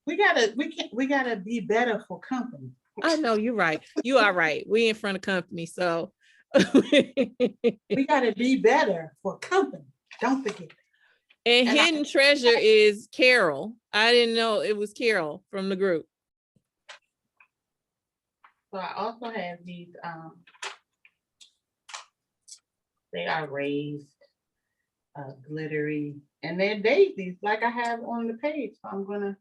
we gotta be better for company. I know you're right. You are right. We in front of company, so we gotta be better for company. Don't forget that. And Hidden Treasure is Carol. I didn't know it was Carol from the group. So I also have these, they are raised, glittery, and they're daisies like I have on the page. So I'm gonna,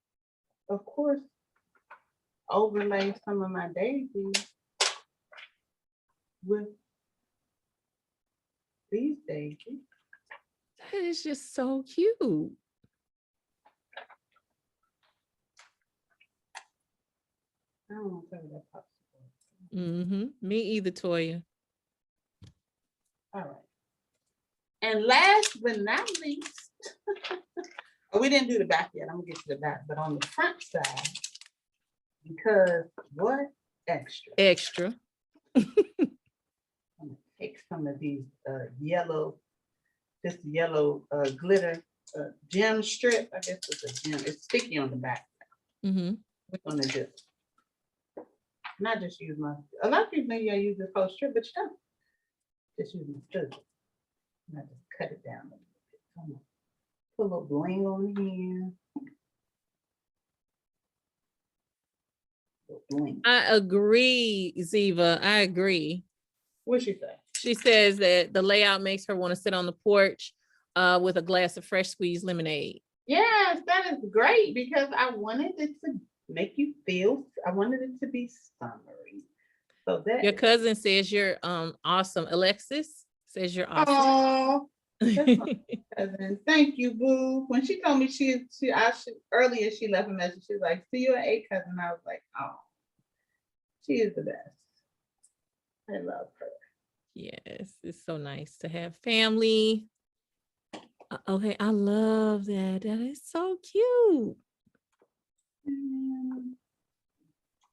of course, overlay some of my daisies with these daisies. That is just so cute. I don't want to cover that popsicle. Me either, Toya. All right. And last but not least, Oh, we didn't do the back yet. I'm gonna get to the back, but on the front side, because what extra? Extra. I'm gonna take some of these yellow, this yellow glitter gem strip. I guess it's a gem. It's sticky on the back. Mm-hmm. We're gonna just not just use my. A lot of people think I use this whole strip, but you don't. Just use my strip. And I just cut it down a little bit. Come on. Put a little bling on here. Little bling. I agree, Ziva. I agree. What'd she say? She says that the layout makes her want to sit on the porch with a glass of fresh squeezed lemonade. Yes, that is great because I wanted it to make you feel. I wanted it to be summery. So that. Your cousin says you're awesome. Alexis says you're awesome. Oh, that's my cousin. Thank you, boo. When she told me earlier she left a message. She was like, "See you at 8, cousin." I was like, "Oh, she is the best. I love her." Yes, it's so nice to have family. Okay, I love that. That is so cute. I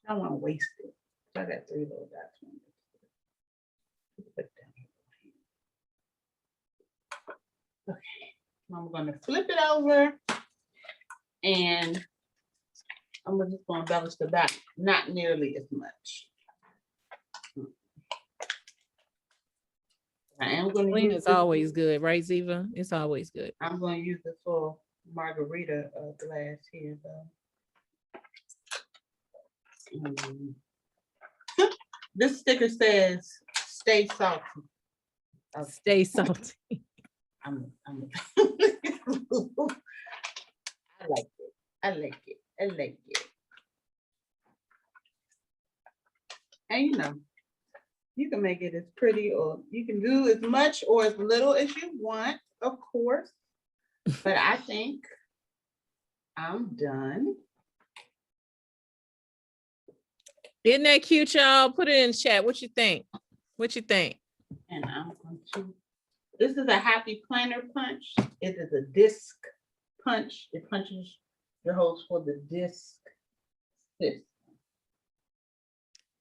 don't want to waste it. So I got 3 little dots. Put it down here. Okay, I'm going to flip it over and I'm just going to embellish the back, not nearly as much. I am going to Clean use is always good, right, Ziva? It's always good. I'm going to use this little margarita glass here, though. This sticker says, "Stay salty." Okay. Stay salty. I like it. I like it. I like it. And you know, you can make it as pretty, or you can do as much or as little as you want, of course. But I think I'm done. Isn't that cute, y'all? Put it in chat. What you think? What you think? And I'm going to, this is a happy planner punch. It is a disc punch. It punches your holes for the disc. This.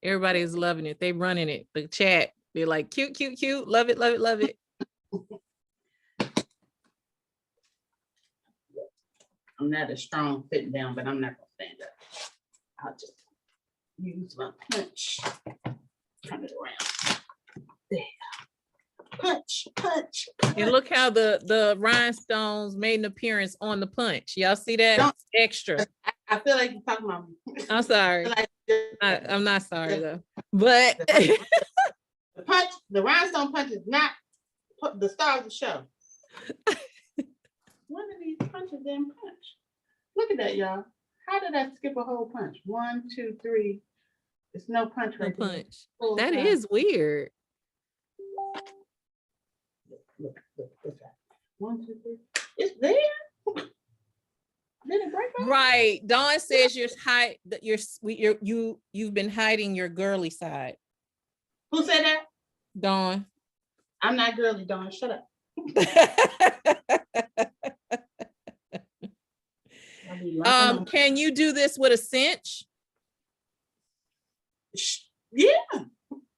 Everybody is loving it. They running it. The chat. They're like, cute, cute, cute. Love it, love it, love it. I'm not a strong sitting down, but I'm not gonna stand up. I'll just use my punch. Turn it around. There. Punch, punch, punch. And look how the rhinestones made an appearance on the punch. Y'all see that? Don't- Extra. I feel like you're talking about me. I'm sorry. I feel like I'm not sorry though. But the punch, the rhinestone punch is not the star of the show. One of these punches didn't punch. Look at that, y'all. How did I skip a whole punch? 1, 2, 3. There's no punch no right there. punch. Full That time. is weird. Look, what's that? 1, 2, 3. It's there. Did it break off? Right. Dawn says you've been hiding your girly side. Who said that? Dawn. I'm not girly, Dawn. Shut up. Can you do this with a cinch? Yeah.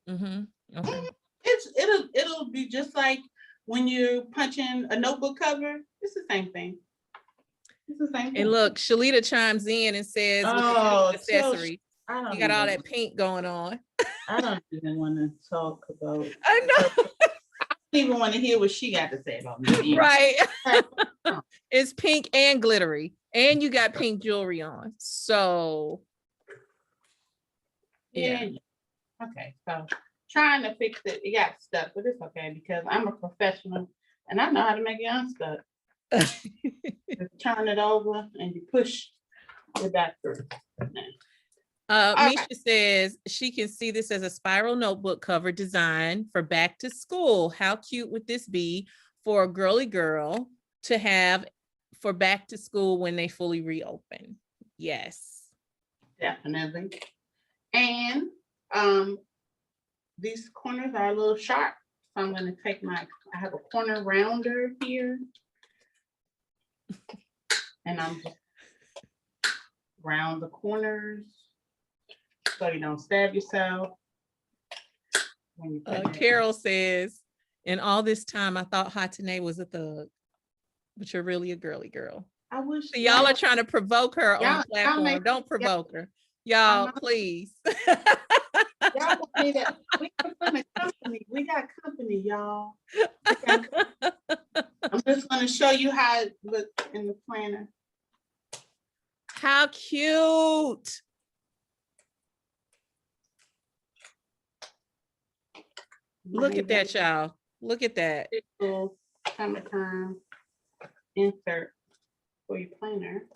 Mm-hmm. Okay. It'll be just like when you're punching a notebook cover. It's the same thing. It's the same thing. And look, Shalita chimes in and says, Oh, with the accessory, I you got all that pink going on. I don't even want to talk about. I know. I don't even want to hear what she got to say about me. Right. It's pink and glittery, and you got pink jewelry on. So yeah. Okay, so trying to fix it. It got stuck, but it's okay because I'm a professional and I know how to make it unstuck. Just turn it over and you push it back through. Misha says she can see this as a spiral notebook cover design for back to school. How cute would this be for a girly girl to have for back to school when they fully reopen? Yes. Definitely. And these corners are a little sharp. So I'm going to take I have a corner rounder here. And I'm just round the corners so you don't stab yourself. When you put it. Carol says, in all this time, I thought Hatane was a thug, but you're really a girly girl. I wish So y'all are trying to provoke her on the y'all platform. Don't provoke her. Y'all, please. Y'all want me to, we got company. We got company, y'all. I'm just going to show you how it looks in the planner. How cute. Look at that, y'all. Look at that. Little summertime insert for your planner.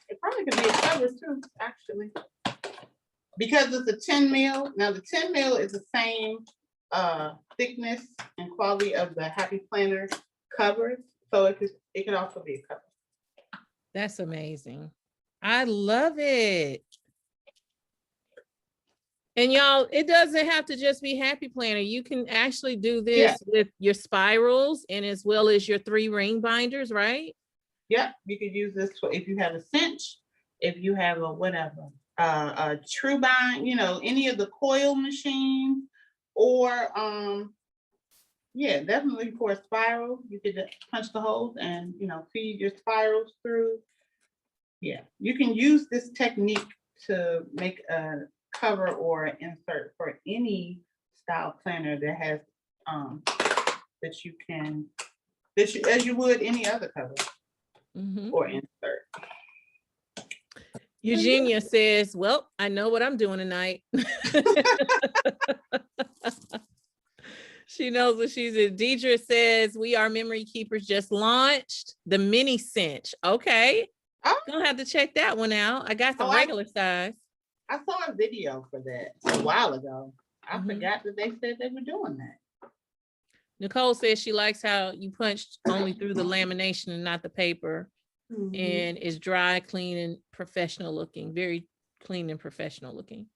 It probably could be a cover too, actually. Because it's a 10 mil. Now the 10 mil is the same thickness and quality of the Happy Planner covers. So it could also be a cover. That's amazing. I love it. And y'all, it doesn't have to just be Happy Planner. You can actually do this with your spirals and as well as your 3 ring binders, right? Yep, you could use this for if you have a cinch, if you have a whatever, a true bind, you know, any of the coil machines, or yeah, definitely for a spiral, you could just punch the holes and feed your spirals through. Yeah, you can use this technique to make a cover or an insert for any style planner that has as you would any other cover or insert. Eugenia says, well, I know what I'm doing tonight. She knows what she's in. Deidre says, we are memory keepers just launched the mini cinch. Okay. Gonna have to check that one out. I got the regular size. I saw a video for that a while ago. I forgot that they said they were doing that. Nicole says she likes how you punched only through the lamination and not the paper. And it's dry, clean, and professional looking. Very clean and professional looking.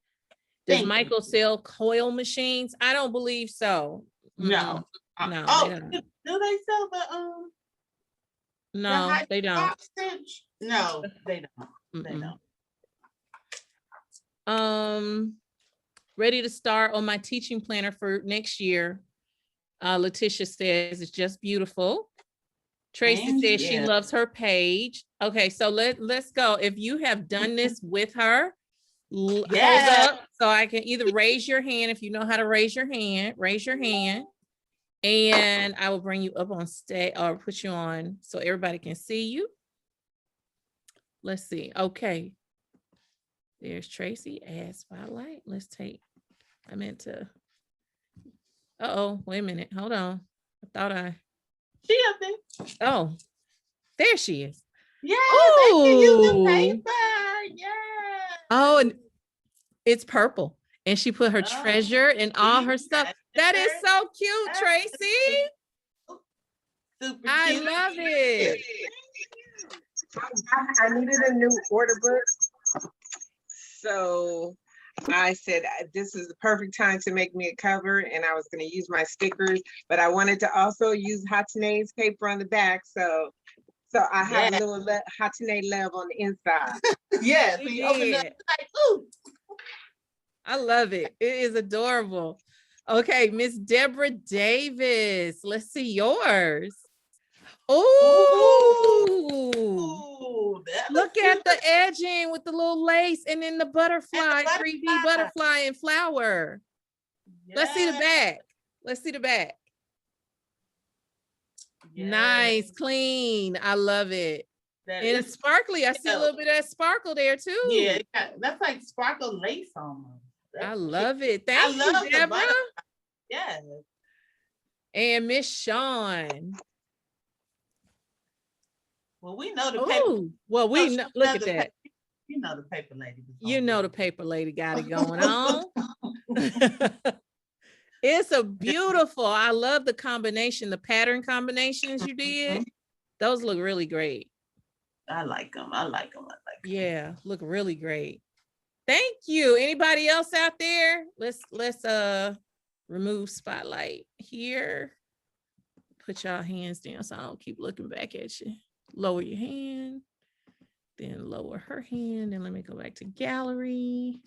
Does Michael sell coil machines? I don't believe so. No. No. Oh, They don't. do they sell the No, they don't. Cinch? No, they don't. They don't. Ready to start on my teaching planner for next year. Letitia says it's just beautiful. Tracy says she loves her page. Okay, so let's go. If you have done this with her, hold up so I can either raise your hand if you know how to raise your hand, and I will bring you up on stage or put you on so everybody can see you. Let's see. Okay. There's Tracy, add spotlight. Let's take, I meant to, wait a minute. Hold on. She up there. Oh, there she is. Yeah, they can use the paper. Yeah. Oh, and it's purple. And she put her treasure and all her stuff. That is so cute, Tracy. Super I cute. love it. I needed a new order book. So I said, this is the perfect time to make me a cover, and I was going to use my stickers, but I wanted to also use Hatane's paper on the back. So I have a little Hatane love on the inside. Yeah, so you open up like, ooh. I love it. It is adorable. Okay, Miss Deborah Davis. Let's see yours. Oh, look at the edging with the little lace and then the butterfly, 3D butterfly and flower. Yes. Let's see the back. Yes. Nice, clean. I love it. And it's sparkly. I see a little bit of that sparkle there too. Yeah, that's like sparkle lace almost. I love it. Thank you, Deborah. Yes. And Miss Sean. Well, we know the paper. Well, we know, look at that. You know the paper lady. You know the paper lady got it going on. It's a beautiful. I love the combination, the pattern combinations you did. Those look really great. I like them. Yeah, look really great. Thank you. Anybody else out there? Let's remove spotlight here. Put y'all hands down so I don't keep looking back at you. lower your hand, then lower her hand, and let me go back to gallery.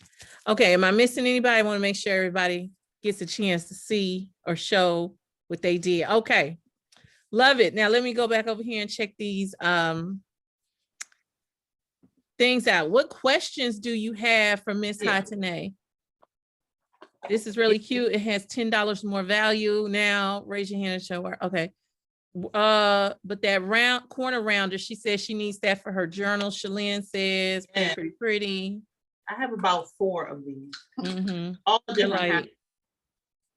Okay, am I missing anybody? I want to make sure everybody gets a chance to see or show what they did. Okay, love it. Now let me go back over here and check these things out. What questions do you have for Miss Hatane? This is really cute. It has $10 more value. Now raise your hand and show her. Okay. But that round corner rounder, she says she needs that for her journal. Shalyn says pretty. I have about 4 of these. Mm-hmm. All different Right. kinds.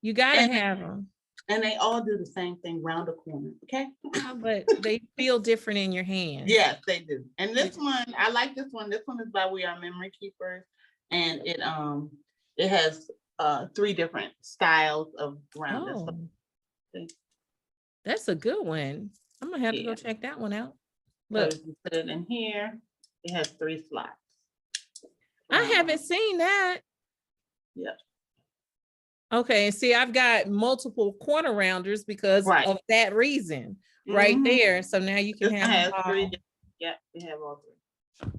You gotta have them. And they all do the same thing, round the corner. Okay. But they feel different in your hand. Yes, they do. And this one, I like this one. This one is by We Are Memory Keepers, and it has 3 different styles of rounders. Oh, that's a good one. I'm gonna have to go check that one out. Look, so you put it in here. It has 3 slots. I haven't seen that. Yep. Okay, and see, I've got multiple corner rounders because of that reason, right there. So now you can have all. 3. Yeah, we have all 3.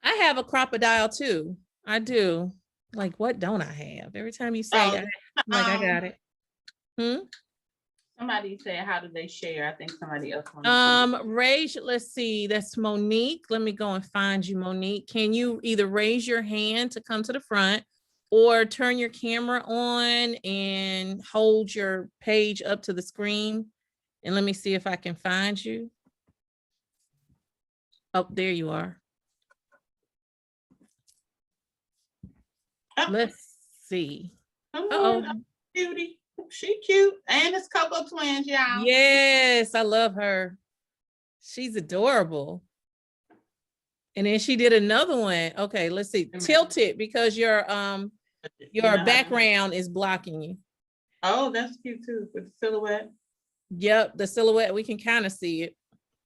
I have a crocodile too. I do. Like, what don't I have? Every time you say that, I'm like, I got it. Somebody said, how do they share? I think somebody else. Raise, let's see, that's Monique. Let me go and find you, Monique. Can you either raise your hand to come to the front or turn your camera on and hold your page up to the screen? And let me see if I can find you. Oh, there you are. Let's see. Uh-oh. Beauty. She cute. And it's Coco Twins, y'all. Yes, I love her. She's adorable. And then she did another one. Okay, let's see. Tilt it because your background is blocking you. Oh, that's cute too, with the silhouette. Yep, the silhouette, we can kind of see it.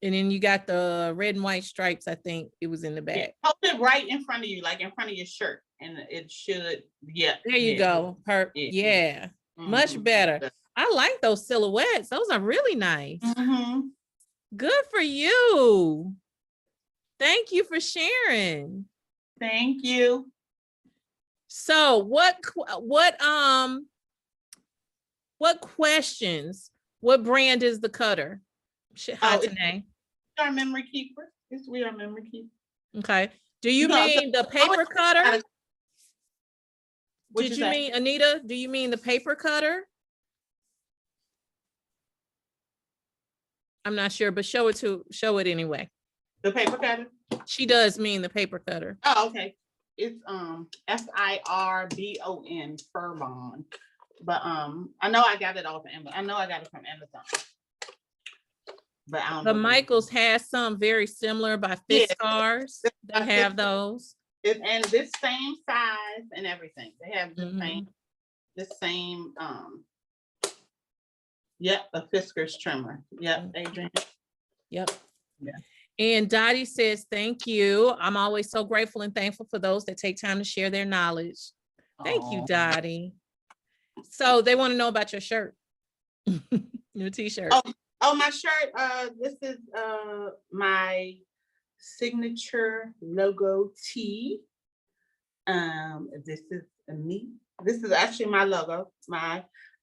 And then you got the red and white stripes. I think it was in the back. Hold it right in front of you, like in front of your shirt. And it should, there you go. Yeah. Much better. I like those silhouettes. Those are really nice. Good for you. Thank you for sharing. Thank you. So what questions? What brand is the cutter? We Are Memory Keeper. We Are Memory Keeper. Okay. Do you mean the paper cutter? Did you mean, Anita, do you mean the paper cutter? I'm not sure, but show it anyway. The paper cutter? She does mean the paper cutter. Oh, okay. It's FIRBON, Furbon. But I know I got it off Amazon. I know I got it from Amazon. But I don't know. The Michaels has some very similar by Fiskars that have those. And this same size and everything. They have the same a Fiskars trimmer. Yep, Adrian. Yep. Yeah. And Dottie says, thank you. I'm always so grateful and thankful for those that take time to share their knowledge. Thank you, Dottie. So they want to know about your shirt. Your t-shirt. Oh, my shirt. This is my signature logo tee. This is me. This is actually my logo.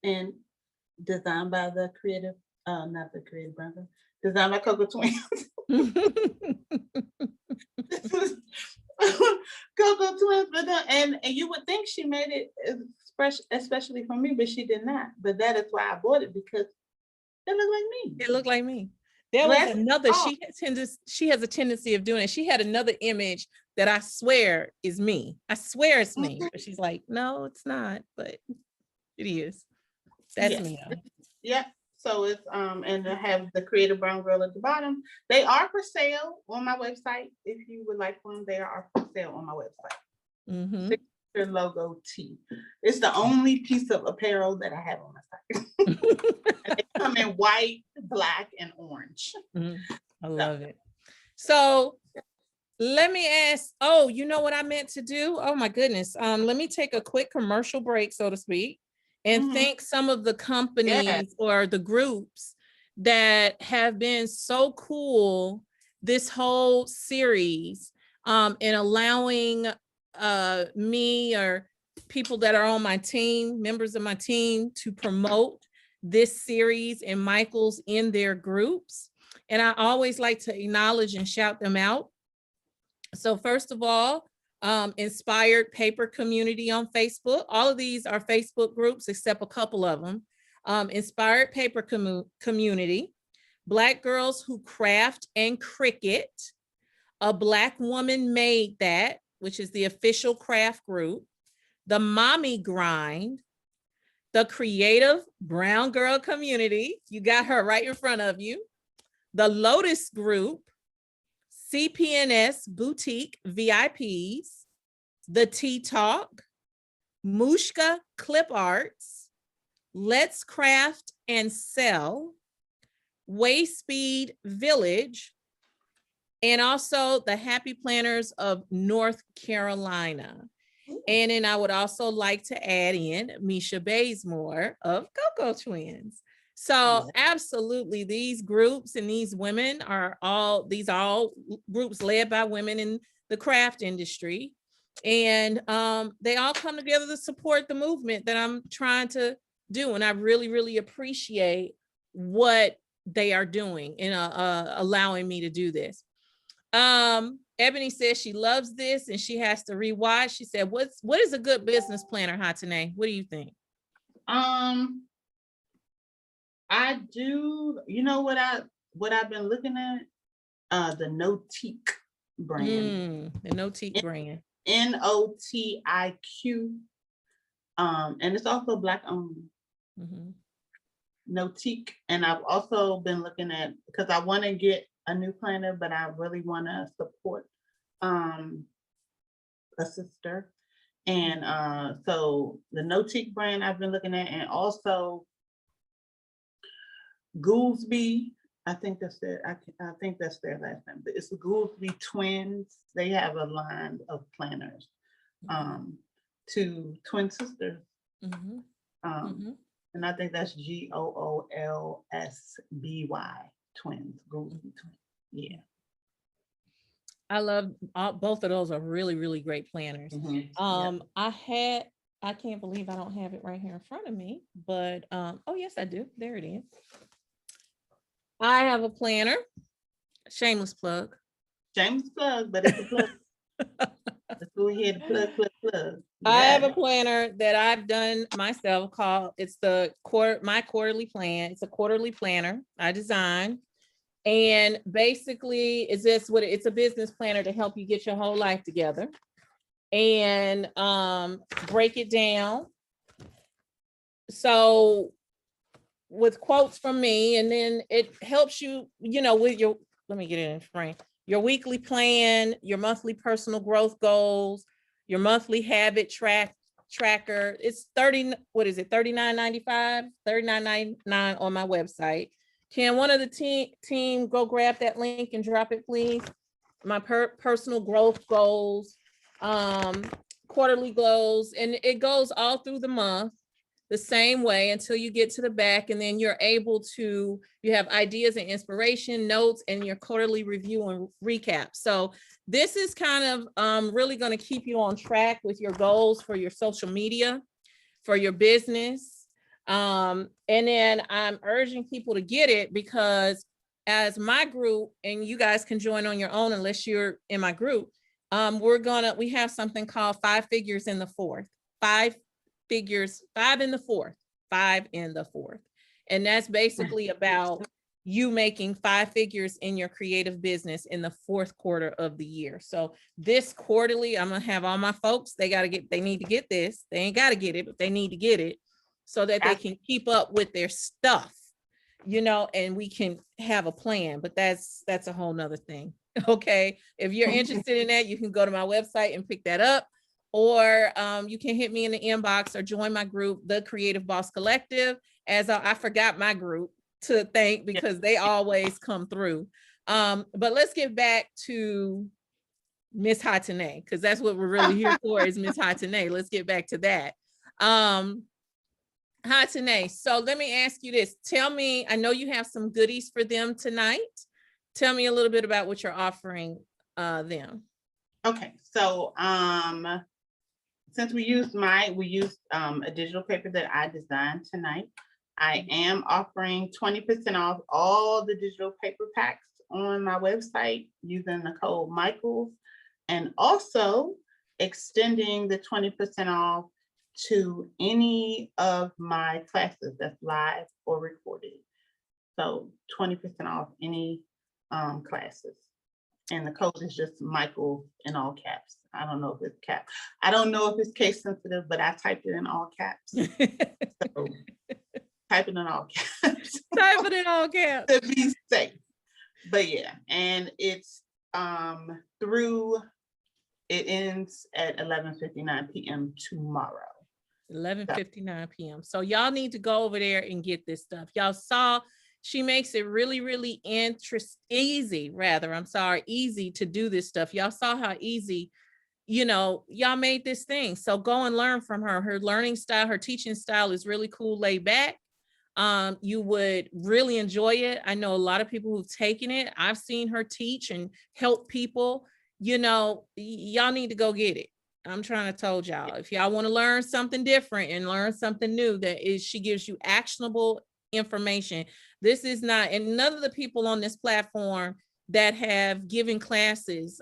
And designed by the creative, not the creative brother. Designed by Coco Twins. This is Coco Twins, but and you would think she made it especially for me, but she did not. But that is why I bought it, because it looked like me. It looked like me. There was another. She has a tendency of doing it. She had another image that I swear is me. I swear it's me. But she's like, no, it's not. But it is. That's me. Yeah. So it's and I have the Creative Brown Girl at the bottom. They are for sale on my website. If you would like one, they are for sale on my website. Signature logo tee. It's the only piece of apparel that I have on my site. They come in white, black, and orange. I love it. So let me ask. Oh, you know what I meant to do? Oh my goodness. Let me take a quick commercial break, so to speak, and thank some of the companies or the groups that have been so cool this whole series and allowing me or people that are on my team, members of my team, to promote this series and Michael's in their groups. And I always like to acknowledge and shout them out. So first of all, Inspired Paper Community on Facebook. All of these are Facebook groups except a couple of them. Inspired Paper Community, Black Girls Who Craft and Cricut, A Black Woman Made That, which is the official craft group, the Mommy Grind, the Creative Brown Girl Community, you got her right in front of you, the Lotus Group, CPNS Boutique VIPs, the Tea Talk, Mushka Clip Arts, Let's Craft and Sell, Wayspeed Village, and also the Happy Planners of North Carolina. And then I would also like to add in Misha Bazemore of Coco Twins. So absolutely, these groups and these women are all groups led by women in the craft industry. And they all come together to support the movement that I'm trying to do. And I really, really appreciate what they are doing and allowing me to do this. Ebony says she loves this and she has to rewatch. She said, what is a good business planner, Hatane? What do you think? I do, you know what I've been looking at? The Notique brand. The Notique brand. NOTIQ. And it's also Black owned. Notique. And I've also been looking at, because I want to get a new planner, but I really want to support a sister. And so the Notique brand I've been looking at, and also Goolsby, I think that's their last name, but it's the Goolsby twins. They have a line of planners, to twin sisters. And I think that's GOOLSBY twins, Goolsby twins. Yeah. I love both of those are really, really great planners. I can't believe I don't have it right here in front of me, but oh yes, I do. There it is. I have a planner, shameless plug. Shameless plug, but it's a plug. Let's go ahead and plug. Yeah. I have a planner that I've done myself called, it's my quarterly plan. It's a quarterly planner I designed. And basically it's a business planner to help you get your whole life together and break it down. So with quotes from me, and then it helps you, with your, let me get it in frame, your weekly plan, your monthly personal growth goals, your monthly habit tracker. It's $39.95, $39.99 on my website. Can one of the team go grab that link and drop it, please? My personal growth goals, quarterly goals, and it goes all through the month the same way until you get to the back, and then you have ideas and inspiration, notes, and your quarterly review and recap. So this is kind of really going to keep you on track with your goals for your social media, for your business. And then I'm urging people to get it, because as my group, and you guys can join on your own unless you're in my group, we have something called 5 figures in the fourth. 5 figures, 5 in the fourth, 5 in the fourth. And that's basically about you making 5 figures in your creative business in the 4th quarter of the year. So this quarterly, I'm gonna have all my folks, they need to get this. They ain't gotta get it, but they need to get it so that they can keep up with their stuff, and we can have a plan. But that's a whole nother thing. Okay. If you're interested in that, you can go to my website and pick that up. Or you can hit me in the inbox or join my group, The Creative Boss Collective. As I forgot my group to thank, because they always come through. But let's get back to Miss Hatane, because that's what we're really here for, is Miss Hatane. Let's get back to that. Hatane, so let me ask you this. Tell me, I know you have some goodies for them tonight. tell me a little bit about what you're offering them. Okay, so since we used a digital paper that I designed tonight, I am offering 20% off all the digital paper packs on my website using the code Michaels, and also extending the 20% off to any of my classes that's live or recorded. So 20% off any classes. And the code is just Michael in all caps. I don't know if it's cap. I don't know if it's case sensitive, but I typed it in all caps. So type it in all caps. Type it in all caps. To be safe. But yeah, and it's it ends at 11:59 p.m. tomorrow. 11:59 p.m. So y'all need to go over there and get this stuff. Y'all saw she makes it really, really easy to do this stuff. Y'all saw how easy, y'all made this thing. So go and learn from her. Her learning style, her teaching style is really cool, laid back. You would really enjoy it. I know a lot of people who've taken it. I've seen her teach and help people. Y'all need to go get it. I'm trying to tell y'all, if y'all want to learn something different and learn something new, she gives you actionable information. This is not, and none of the people on this platform that have given classes,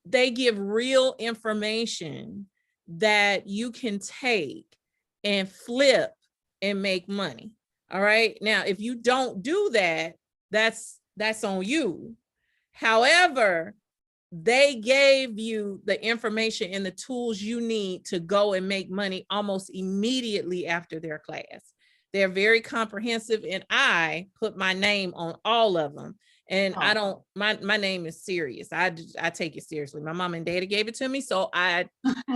they give real information that you can take and flip and make money. All right. Now, if you don't do that, that's on you. However, they gave you the information and the tools you need to go and make money almost immediately after their class. They're very comprehensive, and I put my name on all of them. And I don't, my name is serious. I take it seriously. My mom and daddy gave it to me, so I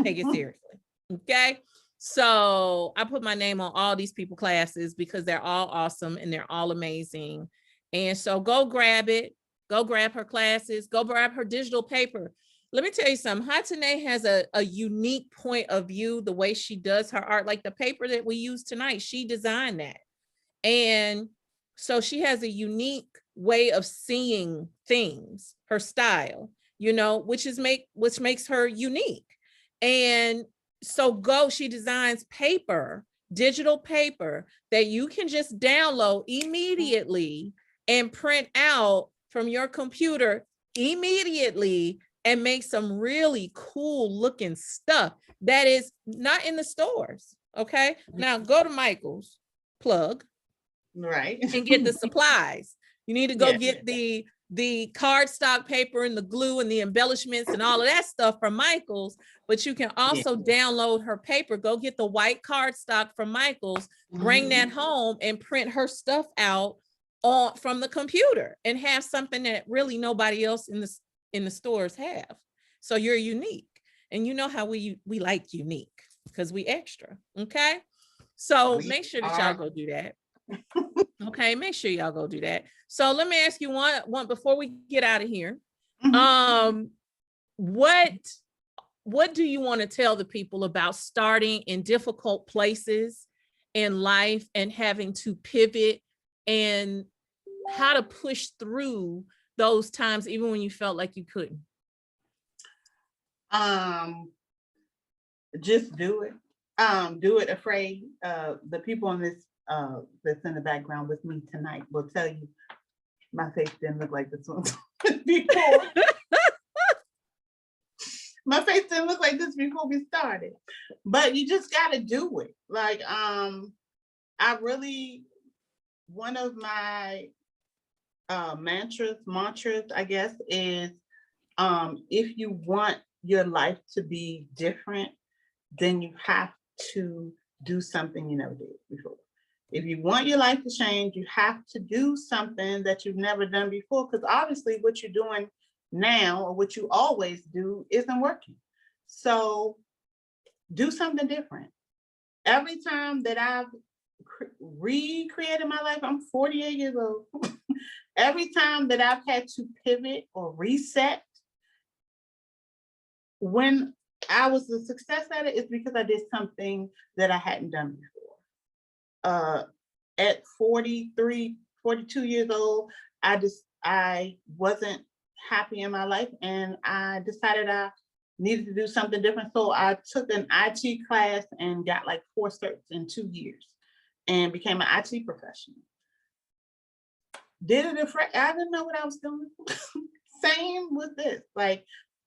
take it seriously. Okay. So I put my name on all these people classes because they're all awesome and they're all amazing. And so go grab it. Go grab her classes. Go grab her digital paper. Let me tell you something. Hatane has a unique point of view, the way she does her art, like the paper that we use tonight. She designed that. And so she has a unique way of seeing things, her style, which makes her unique. And so she designs paper, digital paper that you can just download immediately and print out from your computer immediately and make some really cool looking stuff that is not in the stores. Okay. Now go to Michael's, plug, right, and get the supplies. You need to go get the cardstock paper and the glue and the embellishments and all of that stuff from Michael's, but you can also download her paper. Go get the white cardstock from Michael's, bring that home and print her stuff out from the computer and have something that really nobody else in the stores have. So you're unique, and you know how we like unique because we extra. Okay. So make sure that y'all go do that. Okay. Make sure y'all go do that. So let me ask you one before we get out of here. What do you want to tell the people about starting in difficult places in life and having to pivot, and how to push through those times, even when you felt like you couldn't? Just do it. Do it afraid. The people on this that's in the background with me tonight will tell you my face didn't look like this one before. My face didn't look like this before we started, but you just got to do it. Like, one of my mantras, I guess, is if you want your life to be different, then you have to do something you never did before. If you want your life to change, you have to do something that you've never done before, because obviously what you're doing now or what you always do isn't working. So do something different. Every time that I've recreated my life, I'm 48 years old. Every time that I've had to pivot or reset, when I was a success at it, it's because I did something that I hadn't done before. At 43, 42 years old, I I wasn't happy in my life, and I decided I needed to do something different. So I took an IT class and got like 4 certs in 2 years and became an IT professional. Did it I didn't know what I was doing. Same with this. Like,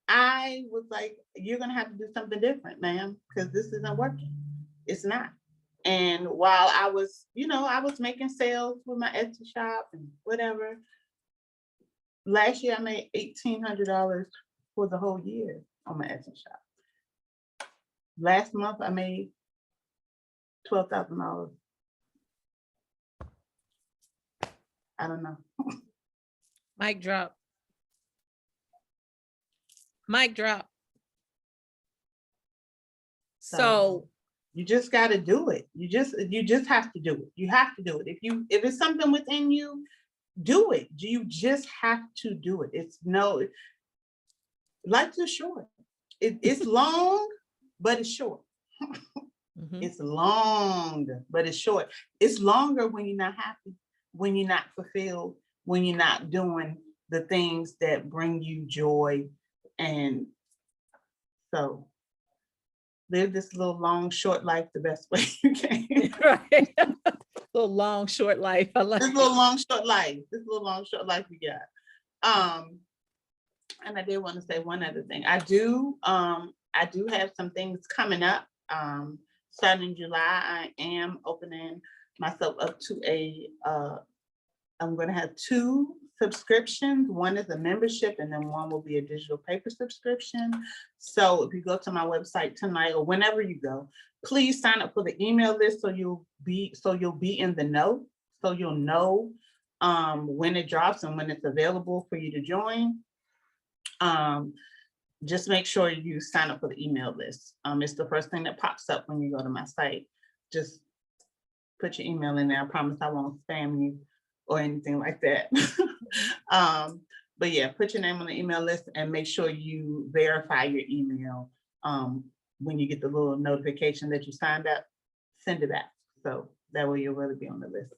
I was like, you're gonna have to do something different, ma'am, because this isn't working. It's not. And while I was, I was making sales with my Etsy shop and whatever. Last year I made $1,800 for the whole year on my Etsy shop. Last month I made $12,000. I don't know. Mic drop. Mic drop. So you just got to do it. You just have to do it. You have to do it. If it's something within you, do it. You just have to do it. Life is short. It's long, but it's short. It's long, but it's short. It's longer when you're not happy, when you're not fulfilled, when you're not doing the things that bring you joy. And so live this little long, short life the best way you can. Right. Little long, short life. I like this little long, short life. This little long, short life we got. And I did want to say one other thing. I do have some things coming up. Starting in July, I am opening myself up to I'm going to have 2 subscriptions. One is a membership, and then one will be a digital paper subscription. So if you go to my website tonight or whenever you go, please sign up for the email list so you'll be in the know. So you'll know when it drops and when it's available for you to join. Just make sure you sign up for the email list. It's the first thing that pops up when you go to my site. Just put your email in there. I promise I won't spam you or anything like that. But yeah, put your name on the email list and make sure you verify your email. When you get the little notification that you signed up, send it back. So that way you'll really be on the list.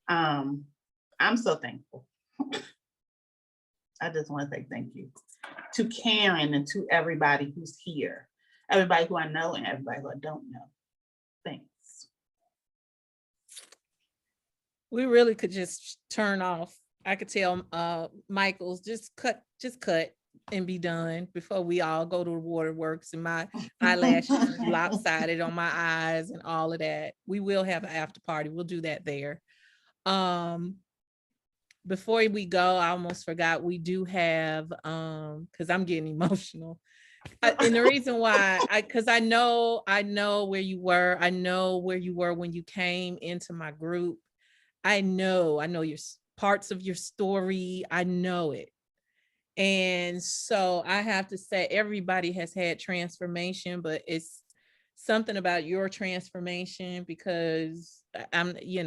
I'm so thankful. I just want to say thank you to Karen and to everybody who's here, everybody who I know and everybody who I don't know. Thanks. We really could just turn off. I could tell Michael's just cut and be done before we all go to the waterworks and my eyelashes lopsided on my eyes and all of that. We will have an after party. We'll do that there. Before we go, I almost forgot, we do have, because I'm getting emotional. And the reason why, because I know where you were. I know where you were when you came into my group. I know your parts of your story. I know it. And so I have to say, everybody has had transformation, but it's something about your transformation because you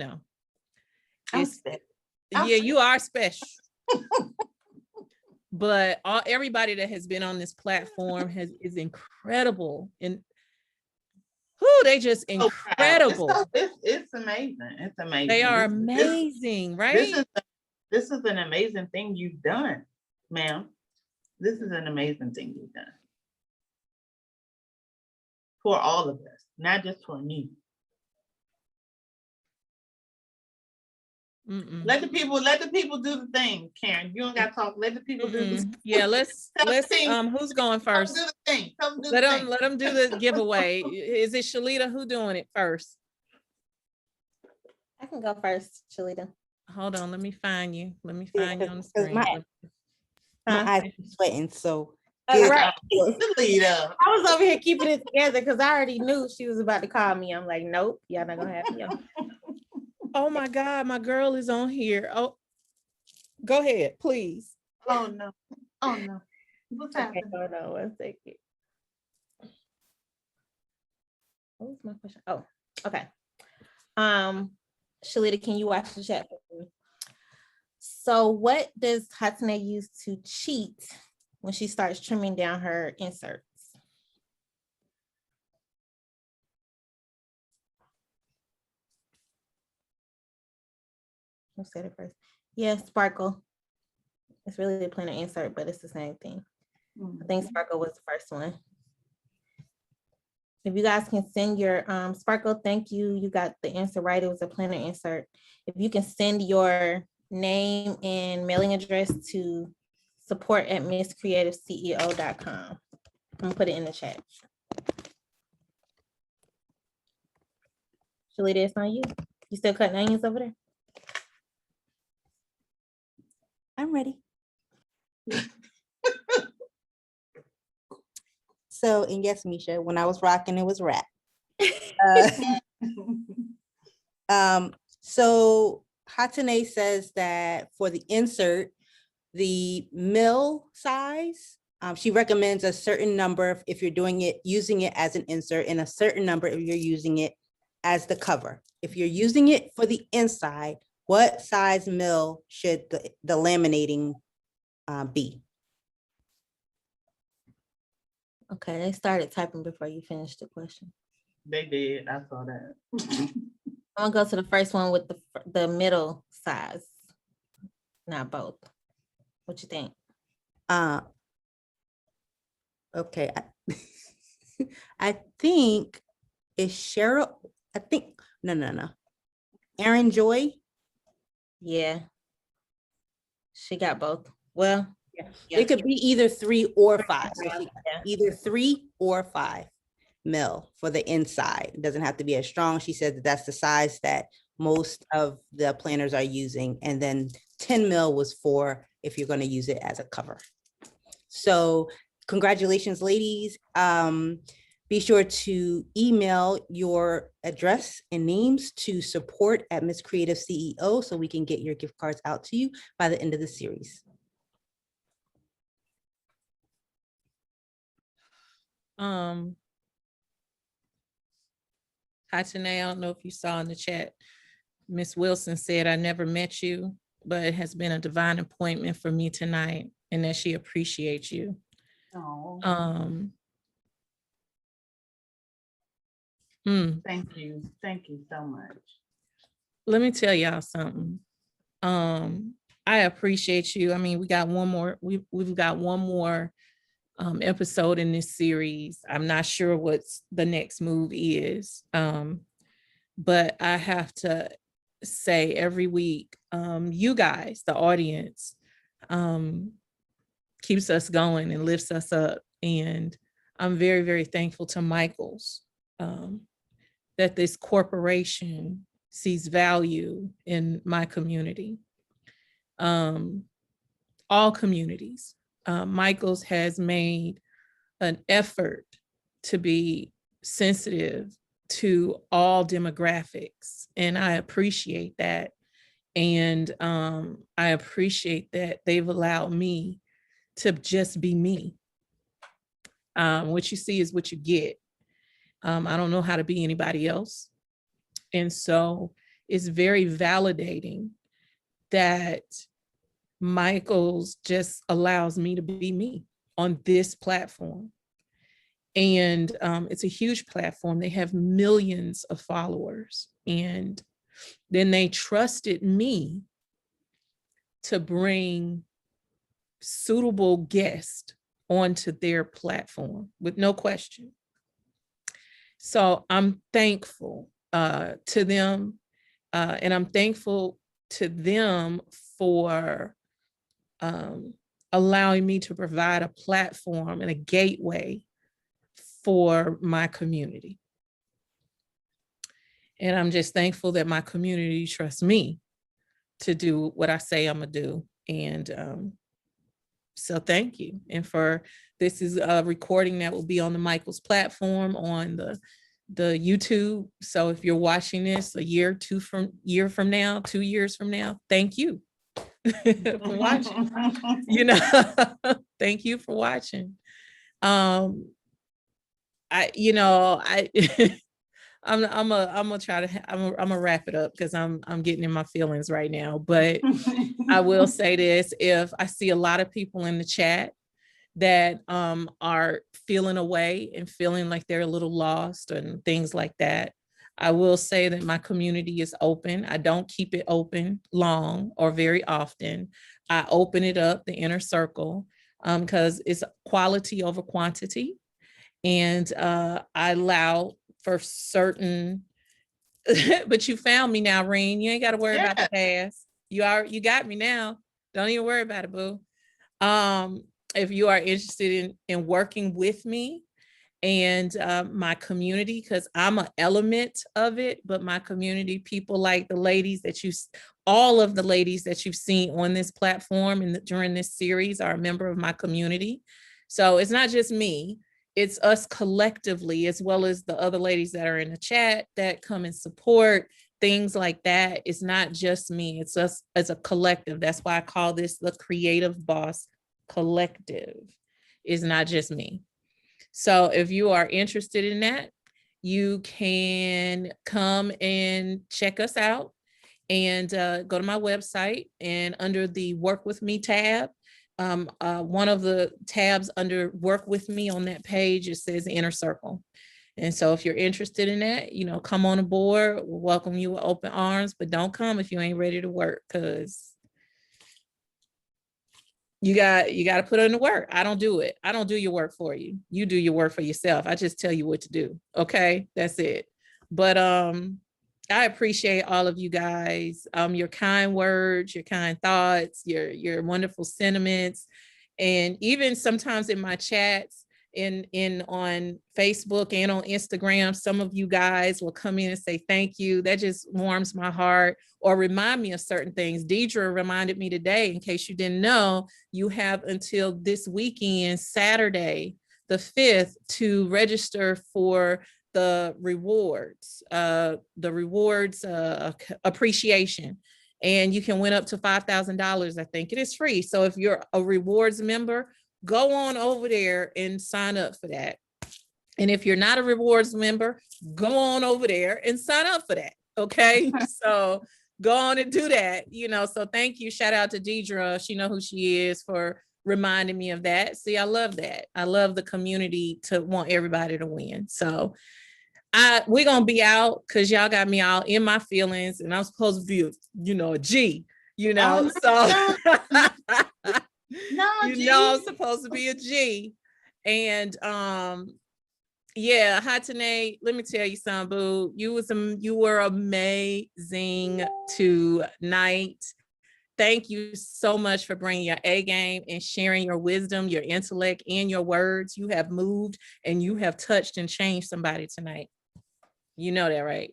are special. But everybody that has been on this platform is incredible, and they just incredible. It's amazing. It's amazing. They are amazing, right? This is an amazing thing you've done, ma'am. This is an amazing thing you've done for all of us, not just for me. Let the people do the thing, Karen. You don't got to talk. Let the people do the Yeah, let's who's going first? Do the thing. Let them do the giveaway. Is it Shalita who doing it first? I can go first, Shalita. Hold on, let me find you. Let me find you on the screen. My eyes are sweating, so right. Shalita. I was over here keeping it together because I already knew she was about to call me. I'm like, nope, y'all not gonna have me on. Oh my God, my girl is on here. Oh, go ahead, please. Oh no. What's happening? Okay, hold on 1 second. What was my question? Oh, okay. Shalita, can you watch the chat for me? So what does Hatsune use to cheat when she starts trimming down her inserts? Who said it first? Yes, Sparkle. It's really a planner insert, but it's the same thing. I think Sparkle was the first one. If you guys can send your Sparkle, thank you. You got the answer right. It was a planner insert. If you can send your name and mailing address to support@misscreativeceo.com. I'm gonna put it in the chat. Shalita, it's on you. You still cutting onions over there? I'm ready. So, and yes, Misha, when I was rocking, it was rap. So Hatane says that for the insert, the mill size, she recommends a certain number if you're using it as an insert, and a certain number if you're using it as the cover. If you're using it for the inside, what size mill should the laminating be? Okay, they started typing before you finished the question. They did. I saw that. I'm gonna go to the first one with the middle size, not both. What you think? Okay, I think it's Cheryl. I think no. Erin Joy. Yeah, she got both. Well, yeah. It could be either 3 or 5. So Yeah. either 3 or 5 mil for the inside. It doesn't have to be as strong. She said that that's the size that most of the planners are using. And then 10 mil was for if you're going to use it as a cover. So congratulations, ladies. Be sure to email your address and names to support@misscreativeceo so we can get your gift cards out to you by the end of the series. Hi, Tanae. I don't know if you saw in the chat, Miss Wilson said, I never met you, but it has been a divine appointment for me tonight, and that she appreciates you. Oh, thank you. Thank you so much. Let me tell y'all something. I appreciate you. I mean, we got one more, we've got one more episode in this series. I'm not sure what's the next move is, but I have to say every week, you guys, the audience, keeps us going and lifts us up. And I'm very, very thankful to Michaels that this corporation sees value in my community, all communities. Michaels has made an effort to be sensitive to all demographics, and I appreciate that. And I appreciate that they've allowed me to just be me. What you see is what you get. I don't know how to be anybody else. And so it's very validating that Michaels just allows me to be me on this platform. And it's a huge platform. They have millions of followers. And then they trusted me to bring suitable guests onto their platform with no question. So I'm thankful to them, and I'm thankful to them for allowing me to provide a platform and a gateway for my community. And I'm just thankful that my community trusts me to do what I say I'm gonna do. And so thank you. And for this is a recording that will be on the Michaels platform on the YouTube. So if you're watching this a year, 2 from now, 2 years from now, thank you for watching. You know, thank you for watching. I'm gonna wrap it up because I'm getting in my feelings right now. But I will say this: if I see a lot of people in the chat that are feeling away and feeling like they're a little lost and things like that, I will say that my community is open. I don't keep it open long or very often. I open it up, the inner circle, because it's quality over quantity. And I allow for certain, but you found me now, Reen. You ain't got to worry about the past. You got me now. Don't even worry about it, boo. If you are interested in working with me and my community, because I'm an element of it, but my community, people like the ladies that all of the ladies that you've seen on this platform and during this series are a member of my community. So it's not just me, it's us collectively, as well as the other ladies that are in the chat that come and support things like that. It's not just me, it's us as a collective. That's why I call this the Creative Boss Collective. It's not just me. So if you are interested in that, you can come and check us out and go to my website, and under the Work With Me tab, one of the tabs under Work With Me on that page, it says Inner Circle. And so if you're interested in that, come on aboard. We'll welcome you with open arms, but don't come if you ain't ready to work, because you got to put in the work. I don't do it. I don't do your work for you. You do your work for yourself. I just tell you what to do. Okay, that's it. But I appreciate all of you guys, your kind words, your kind thoughts, your wonderful sentiments, and even sometimes in my chats on Facebook and on Instagram, some of you guys will come in and say thank you. That just warms my heart, or remind me of certain things. Deidre reminded me today, in case you didn't know, you have until this weekend, Saturday, the 5th, to register for the rewards appreciation. And you can win up to $5,000. I think it is free. So if you're a rewards member, go on over there and sign up for that. And if you're not a rewards member, go on over there and sign up for that. Okay. So go on and do that, so thank you. Shout out to Deidre. She knows who she is, for reminding me of that. See, I love that. I love the community to want everybody to win. So we're going to be out, because y'all got me all in my feelings, and I'm supposed to be a G, so I'm supposed to be a G. And yeah, Hatane, let me tell you something, boo. You were amazing tonight. Thank you so much for bringing your A game and sharing your wisdom, your intellect, and your words. You have moved and you have touched and changed somebody tonight. You know that, right?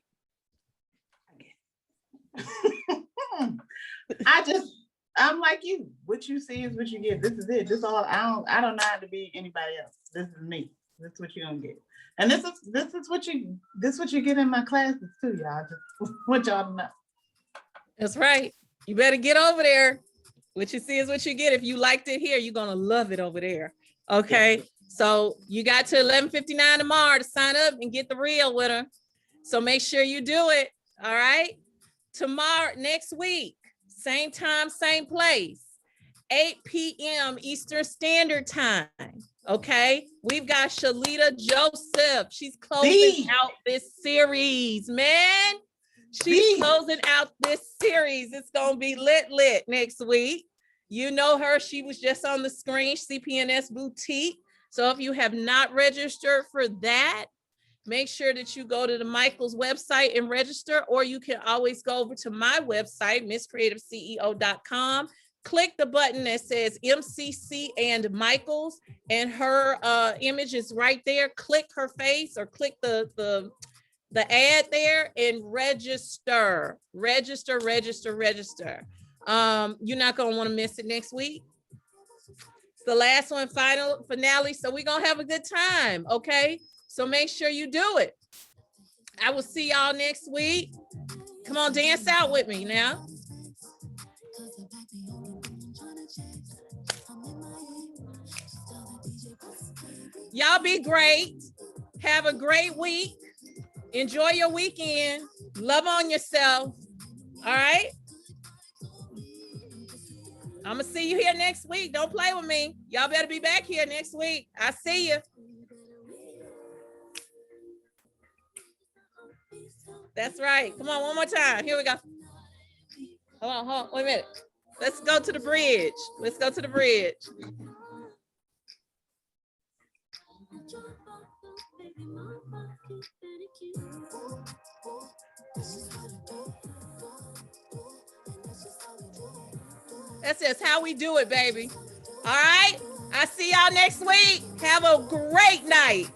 I'm like you. What you see is what you get. This is it. This all. I don't know how to be anybody else. This is me. This is what you're gonna get. And this is what you get in my classes too, y'all. Just want y'all to know. That's right. You better get over there. What you see is what you get. If you liked it here, you're gonna love it over there. Okay. So you got to 11:59 tomorrow to sign up and get the reel with her. So make sure you do it. All right. Tomorrow, next week, same time, same place, 8 p.m. Eastern Standard Time. Okay. We've got Shalita Joseph. She's closing out this series, man. She's closing out this series. It's going to be lit next week. You know her. She was just on the screen, CPNS Boutique. So if you have not registered for that, make sure that you go to the Michaels website and register, or you can always go over to my website, misscreativeceo.com. Click the button that says MCC and Michaels, and her image is right there. Click her face, or click the ad there and register. Register. You're not going to want to miss it next week. It's the last one, finale. So we're going to have a good time. Okay. So make sure you do it. I will see y'all next week. Come on, dance out with me now. Y'all be great. Have a great week. Enjoy your weekend. Love on yourself. All right. I'm going to see you here next week. Don't play with me. Y'all better be back here next week. I see you. That's right. Come on, one more time. Here we go. Hold on, wait a minute. Let's go to the bridge. Let's go to the bridge. That's just how we do it, baby. All right. I see y'all next week. Have a great night.